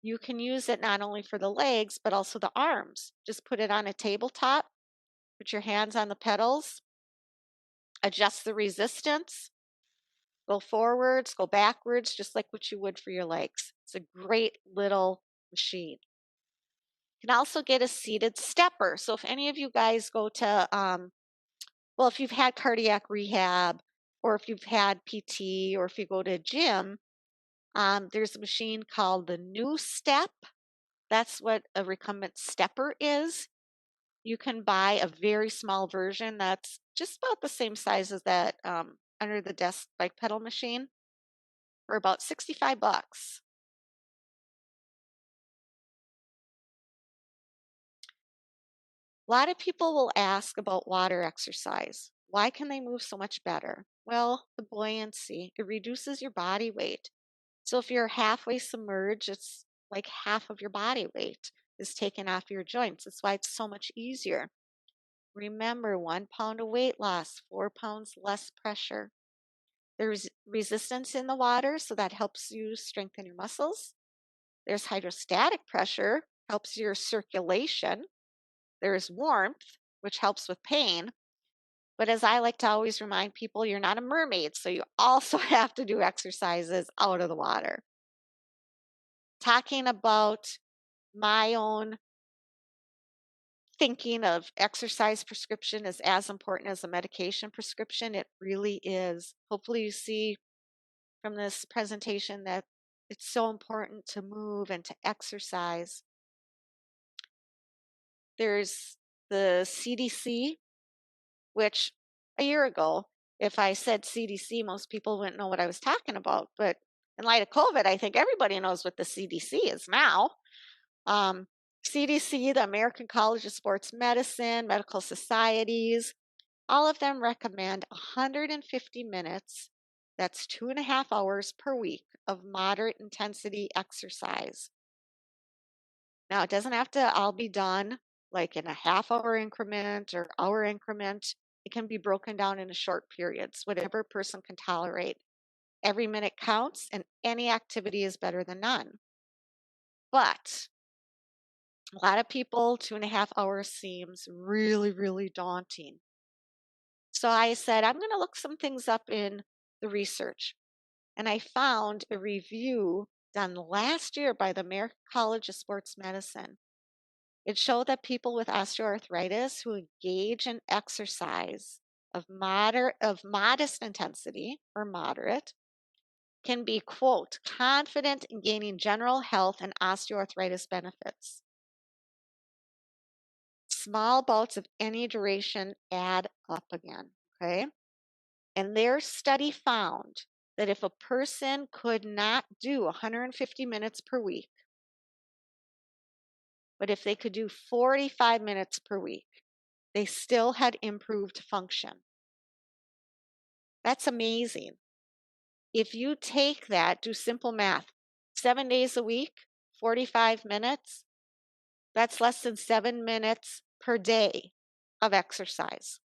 Speaker 1: You can use it not only for the legs, but also the arms. Just put it on a tabletop, put your hands on the pedals, adjust the resistance, go forwards, go backwards, just like what you would for your legs. It's a great little machine. You can also get a seated stepper. So if any of you guys go to, if you've had cardiac rehab, or if you've had PT, or if you go to a gym, there's a machine called the New Step. That's what a recumbent stepper is. You can buy a very small version that's just about the same size as that under the desk bike pedal machine for about $65. A lot of people will ask about water exercise. Why can they move so much better? Well, the buoyancy, it reduces your body weight. So if you're halfway submerged, it's like half of your body weight is taken off your joints. That's why it's so much easier. Remember, 1 pound of weight loss, 4 pounds less pressure. There's resistance in the water, so that helps you strengthen your muscles. There's hydrostatic pressure, helps your circulation. There's warmth, which helps with pain. But as I like to always remind people, you're not a mermaid, so you also have to do exercises out of the water. Talking about my own thinking of exercise prescription is as important as a medication prescription. It really is. Hopefully, you see from this presentation that it's so important to move and to exercise. There's the CDC, which a year ago, if I said CDC, most people wouldn't know what I was talking about. But in light of COVID, I think everybody knows what the CDC is now. CDC, the American College of Sports Medicine, medical societies, all of them recommend 150 minutes, that's 2.5 hours per week of moderate intensity exercise. Now, it doesn't have to all be done like in a half-hour increment or hour increment. It can be broken down into short periods, whatever a person can tolerate. Every minute counts, and any activity is better than none. But a lot of people, 2.5 hours seems really, really daunting. So I said, I'm going to look some things up in the research. And I found a review done last year by the American College of Sports Medicine. It showed that people with osteoarthritis who engage in exercise of modest intensity or moderate can be, quote, confident in gaining general health and osteoarthritis benefits. Small bouts of any duration add up again, okay? And their study found that if a person could not do 150 minutes per week, but if they could do 45 minutes per week, they still had improved function. That's amazing. If you take that, do simple math, 7 days a week, 45 minutes, that's less than 7 minutes per day of exercise.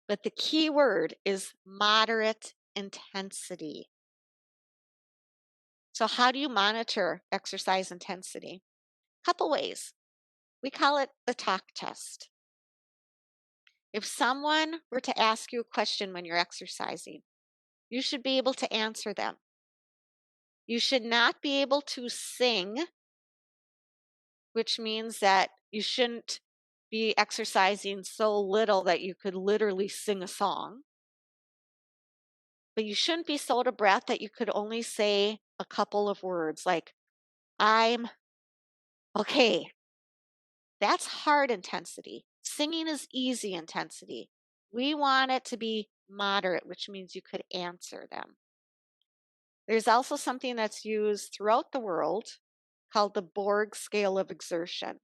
Speaker 1: But the key word is moderate intensity. So how do you monitor exercise intensity? Couple ways. We call it the talk test. If someone were to ask you a question when you're exercising, you should be able to answer them. You should not be able to sing, which means that you shouldn't be exercising so little that you could literally sing a song. But you shouldn't be so out of breath that you could only say a couple of words like, I'm okay. That's hard intensity. Singing is easy intensity. We want it to be moderate, which means you could answer them. There's also something that's used throughout the world called the Borg scale of exertion.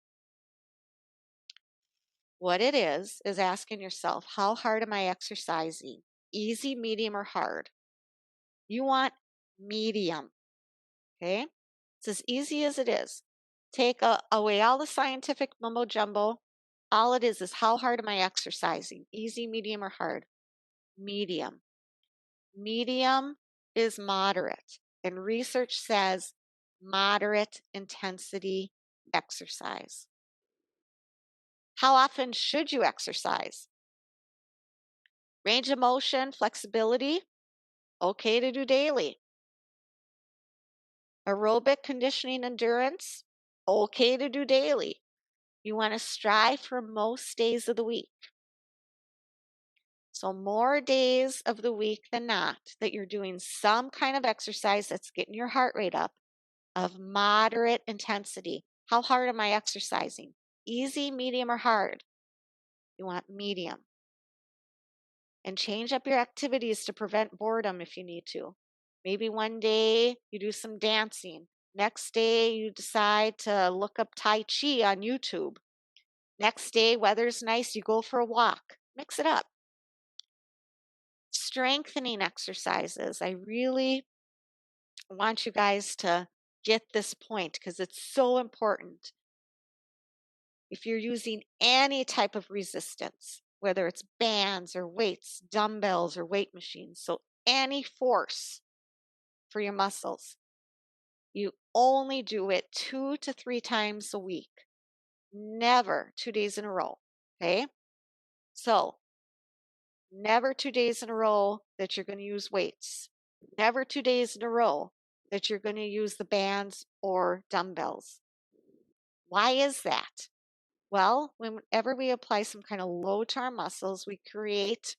Speaker 1: What it is asking yourself, how hard am I exercising? Easy, medium, or hard? You want medium, okay? It's as easy as it is. Take away all the scientific mumbo jumbo. All it is how hard am I exercising? Easy, medium, or hard? Medium. Medium is moderate, and research says moderate intensity exercise. How often should you exercise? Range of motion, flexibility, okay to do daily. Aerobic conditioning endurance, okay to do daily. You want to strive for most days of the week. So more days of the week than not that you're doing some kind of exercise that's getting your heart rate up of moderate intensity. How hard am I exercising? Easy, medium, or hard? You want medium. And change up your activities to prevent boredom if you need to. Maybe one day you do some dancing. Next day you decide to look up Tai Chi on YouTube. Next day, weather's nice, you go for a walk. Mix it up. Strengthening exercises. I really want you guys to get this point because it's so important. If you're using any type of resistance, whether it's bands or weights, dumbbells or weight machines, so any force for your muscles, you only do it 2 to 3 times a week, never 2 days in a row. Okay? So, never 2 days in a row that you're going to use weights, never 2 days in a row that you're going to use the bands or dumbbells. Why is that? Well, whenever we apply some kind of load to our muscles, we create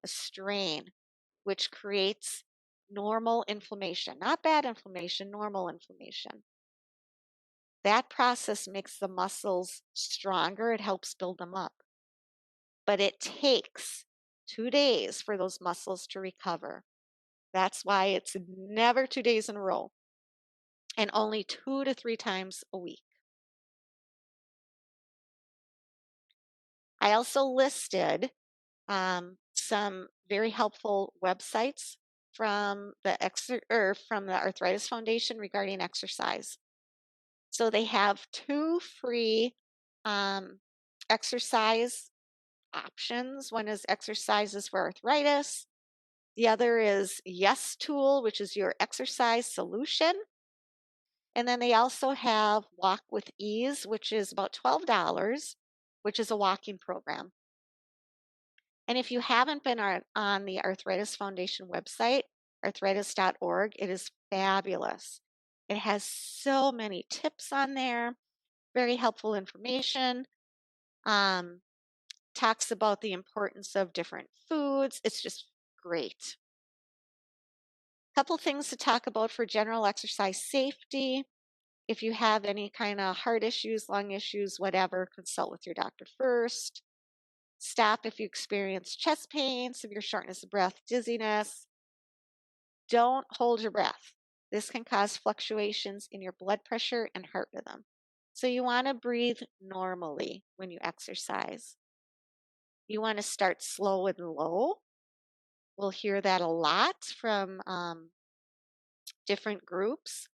Speaker 1: a strain, which creates normal inflammation, not bad inflammation, normal inflammation. That process makes the muscles stronger. It helps build them up. But it takes 2 days for those muscles to recover. That's why it's never 2 days in a row and only 2 to 3 times a week. I also listed some very helpful websites from from the Arthritis Foundation regarding exercise. So they have two free um, exercise options. One is exercises for arthritis. The other is Yes Tool, which is your exercise solution. And then they also have Walk with Ease, which is about $12, which is a walking program. And if you haven't been on the Arthritis Foundation website, arthritis.org, it is fabulous. It has so many tips on there, very helpful information. Um, Talks about the importance of different foods. It's just great. Couple things to talk about for general exercise safety. If you have any kind of heart issues, lung issues, whatever, consult with your doctor first. Stop if you experience chest pain, severe shortness of breath, dizziness. Don't hold your breath. This can cause fluctuations in your blood pressure and heart rhythm. So you want to breathe normally when you exercise. You want to start slow and low. We'll hear that a lot from different groups.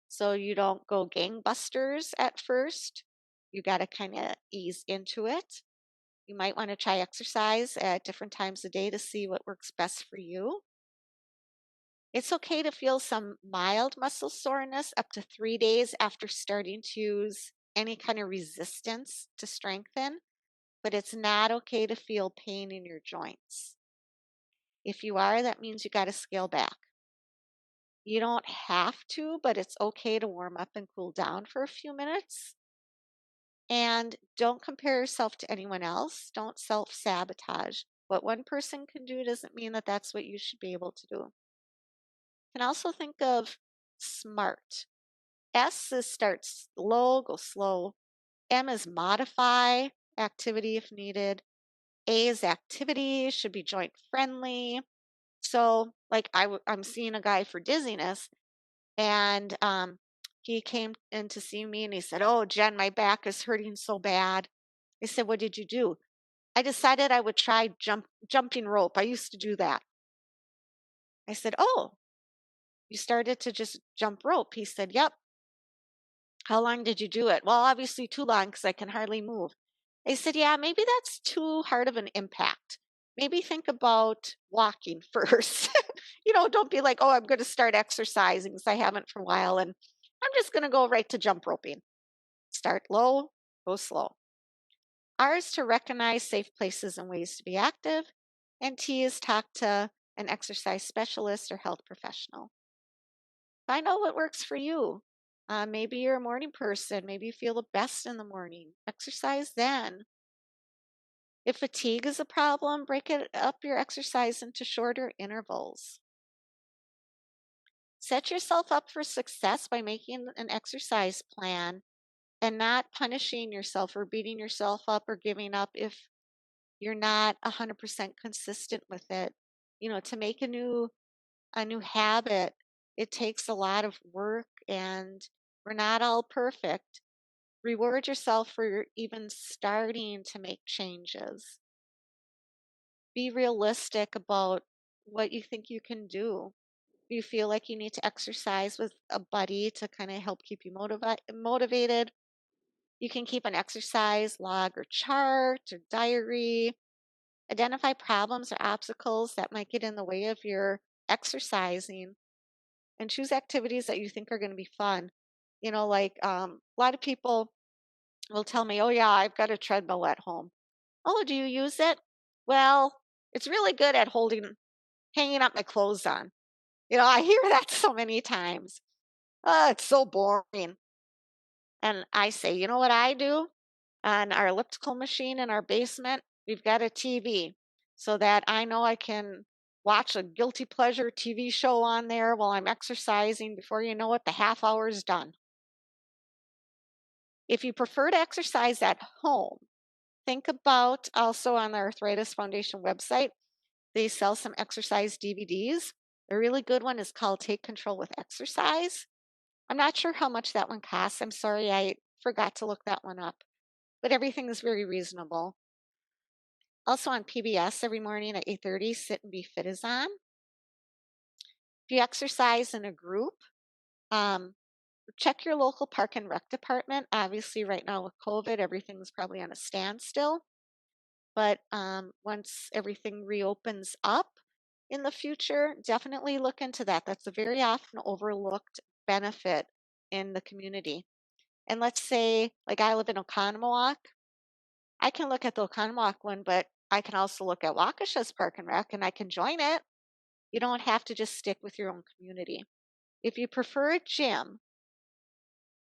Speaker 1: So you don't go gangbusters at first. You got to kind of ease into it. You might want to try exercise at different times of day to see what works best for you. It's okay to feel some mild muscle soreness up to 3 days after starting to use any kind of resistance to strengthen, but it's not okay to feel pain in your joints. If you are, that means you got to scale back. You don't have to, but it's okay to warm up and cool down for a few minutes. And don't compare yourself to anyone else. Don't self sabotage. What one person can do doesn't mean that that's what you should be able to do. You can also think of SMART. S is start low, go slow. M is modify, activity if needed. A is activity, should be joint friendly. So, like I'm seeing a guy for dizziness, and he came in to see me and he said, "Oh, Jen, my back is hurting so bad." I said, "What did you do?" "I decided I would try jumping rope. I used to do that." I said, "Oh, you started to just jump rope?" He said, "Yep." "How long did you do it?" "Well, obviously too long because I can hardly move." I said, "Yeah, maybe that's too hard of an impact. Maybe think about walking first." Don't be like, "Oh, I'm going to start exercising because I haven't for a while and I'm just going to go right to jump roping." Start low, go slow. R is to recognize safe places and ways to be active. And T is talk to an exercise specialist or health professional. Find out what works for you. Maybe you're a morning person. Maybe you feel the best in the morning. Exercise then. If fatigue is a problem, break it up your exercise into shorter intervals. Set yourself up for success by making an exercise plan and not punishing yourself or beating yourself up or giving up if you're not 100% consistent with it. To make a new habit, it takes a lot of work and we're not all perfect. Reward yourself for even starting to make changes. Be realistic about what you think you can do. If you feel like you need to exercise with a buddy to kind of help keep you motivated, you can keep an exercise log or chart or diary. Identify problems or obstacles that might get in the way of your exercising and choose activities that you think are going to be fun. A lot of people will tell me, "Oh, yeah, I've got a treadmill at home." "Oh, do you use it?" "Well, it's really good at hanging up my clothes on." I hear that so many times. "Oh, it's so boring." And I say, you know what I do? On our elliptical machine in our basement, we've got a TV so that I know I can watch a guilty pleasure TV show on there while I'm exercising. Before you know it, the half hour is done. If you prefer to exercise at home, think about also on the Arthritis Foundation website, they sell some exercise DVDs. A really good one is called Take Control with Exercise. I'm not sure how much that one costs. I'm sorry, I forgot to look that one up, but everything is very reasonable. Also on PBS every morning at 8:30, Sit and Be Fit is on. If you exercise in a group, um, check your local park and rec department. Obviously, right now with COVID, everything's probably on a standstill. But once everything reopens up in the future, definitely look into that. That's a very often overlooked benefit in the community. And let's say, like I live in Oconomowoc, I can look at the Oconomowoc one, but I can also look at Waukesha's Park and Rec and I can join it. You don't have to just stick with your own community. If you prefer a gym,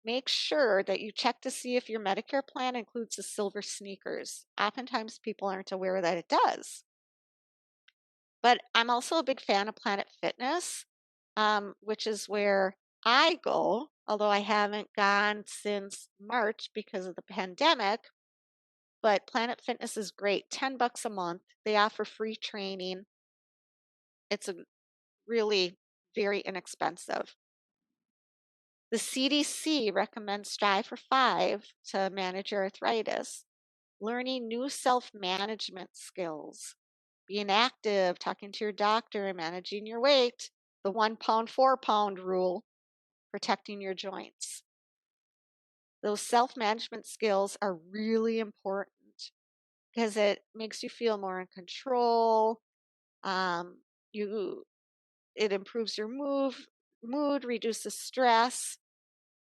Speaker 1: make sure that you check to see if your Medicare plan includes the silver sneakers. Oftentimes people aren't aware that it does. But I'm also a big fan of Planet Fitness, which is where I go, although I haven't gone since March because of the pandemic. But Planet Fitness is great, $10 a month. They offer free training. It's a really very inexpensive. The CDC recommends Strive for 5 to manage your arthritis, learning new self-management skills, being active, talking to your doctor, and managing your weight, the 1 pound, 4 pound rule, protecting your joints. Those self-management skills are really important because it makes you feel more in control. Um, it improves your mood, reduces stress,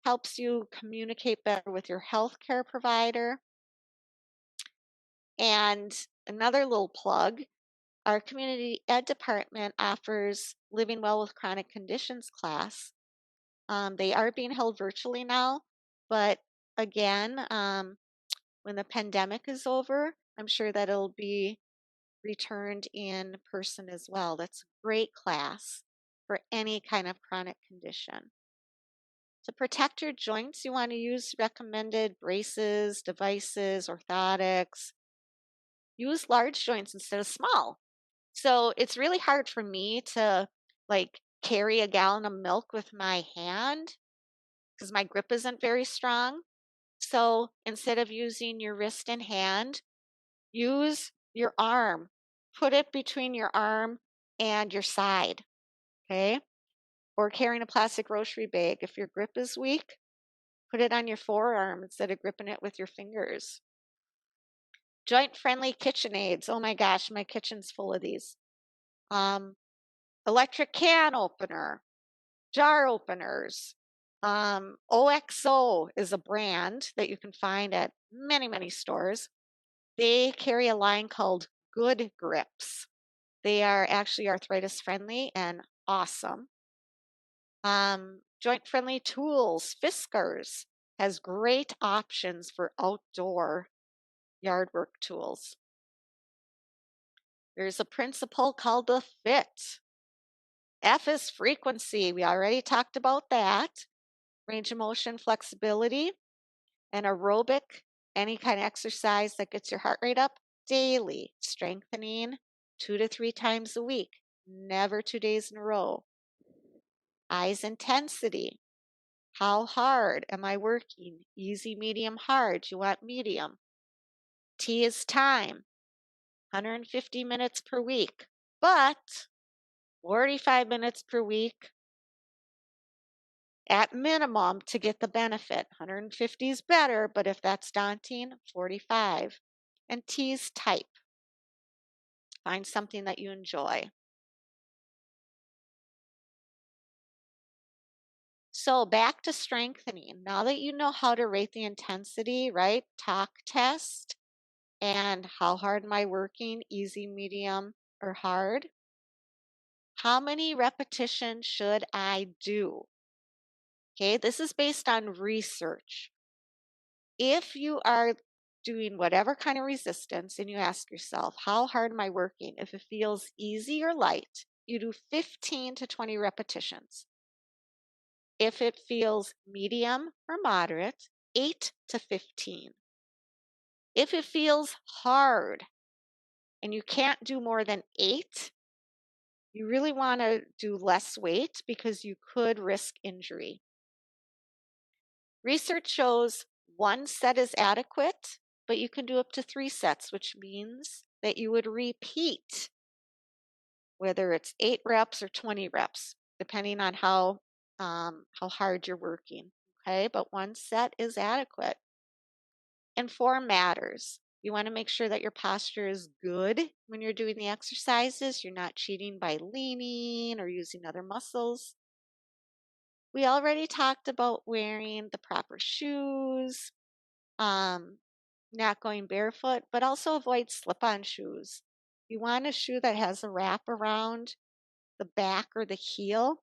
Speaker 1: helps you communicate better with your healthcare provider. And another little plug, our community ed department offers Living Well with Chronic Conditions class. They are being held virtually now, but again, when the pandemic is over, I'm sure that it'll be returned in person as well. That's a great class for any kind of chronic condition. To protect your joints, you want to use recommended braces, devices, orthotics. Use large joints instead of small. So it's really hard for me to like carry a gallon of milk with my hand because my grip isn't very strong. So instead of using your wrist and hand, use your arm. Put it between your arm and your side, okay? Or carrying a plastic grocery bag. If your grip is weak, put it on your forearm instead of gripping it with your fingers. Joint-friendly kitchen aids. Oh my gosh, my kitchen's full of these. Electric can opener, jar openers. OXO is a brand that you can find at many, many stores. They carry a line called Good Grips. They are actually arthritis friendly and awesome. Joint friendly tools, Fiskars has great options for outdoor yard work tools. There's a principle called the FIT. F is frequency. We already talked about that. Range of motion, flexibility, and aerobic, any kind of exercise that gets your heart rate up daily, strengthening 2 to 3 times a week, never 2 days in a row. I is intensity. How hard am I working? Easy, medium, hard. You want medium. T is time, 150 minutes per week, but 45 minutes per week at minimum to get the benefit. 150 is better, but if that's daunting, 45. And T is type. Find something that you enjoy. So back to strengthening. Now that you know how to rate the intensity, right? Talk test and how hard am I working? Easy, medium, or hard? How many repetitions should I do? Okay, this is based on research. If you are doing whatever kind of resistance and you ask yourself, how hard am I working? If it feels easy or light, you do 15 to 20 repetitions. If it feels medium or moderate, 8 to 15. If it feels hard and you can't do more than 8, you really want to do less weight because you could risk injury. Research shows 1 set is adequate, but you can do up to 3 sets, which means that you would repeat, whether it's 8 reps or 20 reps, depending on how hard you're working. Okay, but one set is adequate. And form matters. You want to make sure that your posture is good when you're doing the exercises. You're not cheating by leaning or using other muscles. We already talked about wearing the proper shoes, um, not going barefoot, but also avoid slip-on shoes. You want a shoe that has a wrap around the back or the heel.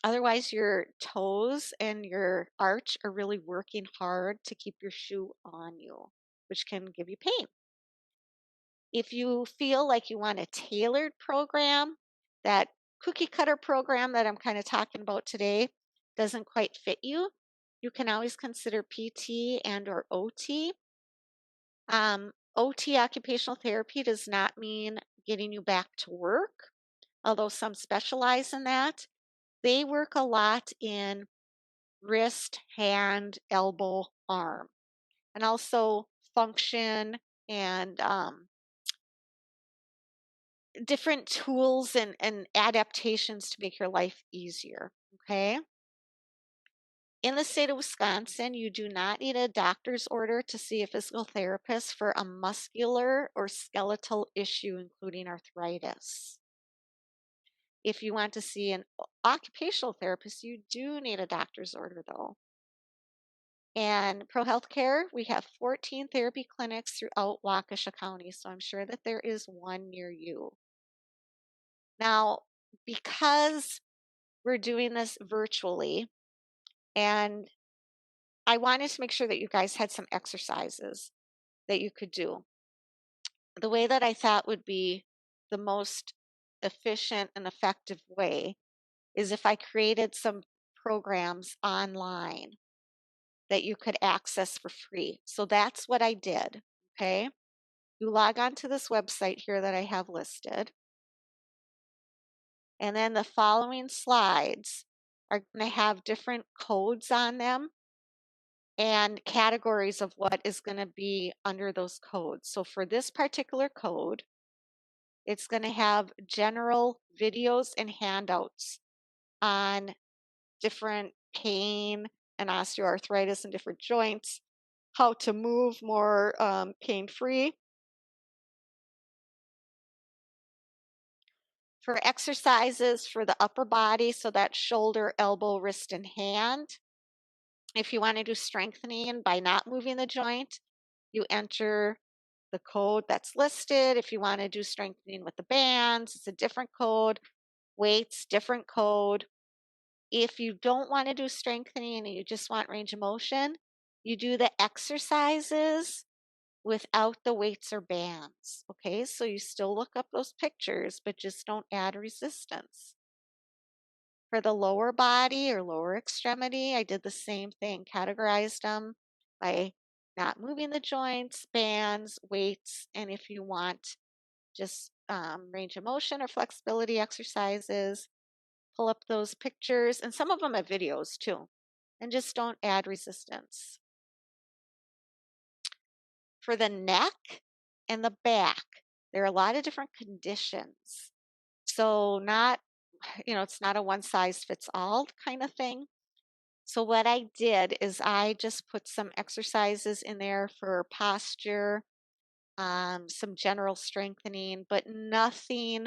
Speaker 1: Otherwise, your toes and your arch are really working hard to keep your shoe on you, which can give you pain. If you feel like you want a tailored program, that cookie cutter program that I'm kind of talking about today doesn't quite fit you, you can always consider PT and or OT. OT, occupational therapy, does not mean getting you back to work, although some specialize in that. They work a lot in wrist, hand, elbow, arm, and also function and different tools and adaptations to make your life easier. Okay. In the state of Wisconsin, you do not need a doctor's order to see a physical therapist for a muscular or skeletal issue, including arthritis. If you want to see an occupational therapist, you do need a doctor's order, though. And Pro Healthcare, we have 14 therapy clinics throughout Waukesha County, so I'm sure that there is one near you. Now, because we're doing this virtually, and I wanted to make sure that you guys had some exercises that you could do. The way that I thought would be the most efficient and effective way is if I created some programs online that you could access for free. So that's what I did. Okay. You log on to this website here that I have listed. And then the following slides are going to have different codes on them and categories of what is going to be under those codes. So for this particular code, it's going to have general videos and handouts on different pain and osteoarthritis and different joints, how to move more pain-free. For exercises for the upper body, so that's shoulder, elbow, wrist, and hand. If you want to do strengthening by not moving the joint, you enter the code that's listed. If you want to do strengthening with the bands, it's a different code. Weights, different code. If you don't want to do strengthening and you just want range of motion, you do the exercises without the weights or bands. Okay, so you still look up those pictures, but just don't add resistance. For the lower body or lower extremity, I did the same thing, categorized them by not moving the joints, bands, weights, and if you want just range of motion or flexibility exercises, pull up those pictures, and some of them have videos too, and just don't add resistance. For the neck and the back, there are a lot of different conditions. So it's not a one size fits all kind of thing. So what I did is I just put some exercises in there for posture, some general strengthening, but nothing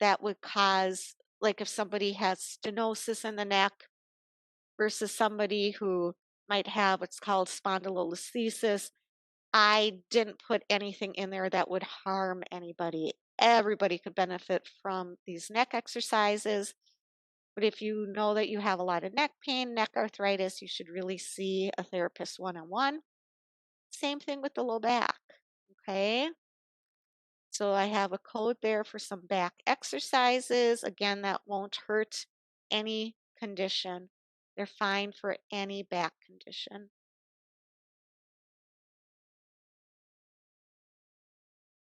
Speaker 1: that would cause, like if somebody has stenosis in the neck versus somebody who might have what's called spondylolisthesis. I didn't put anything in there that would harm anybody. Everybody could benefit from these neck exercises. But if you know that you have a lot of neck pain, neck arthritis, you should really see a therapist one-on-one. Same thing with the low back. Okay. So I have a code there for some back exercises. Again, that won't hurt any condition. They're fine for any back condition.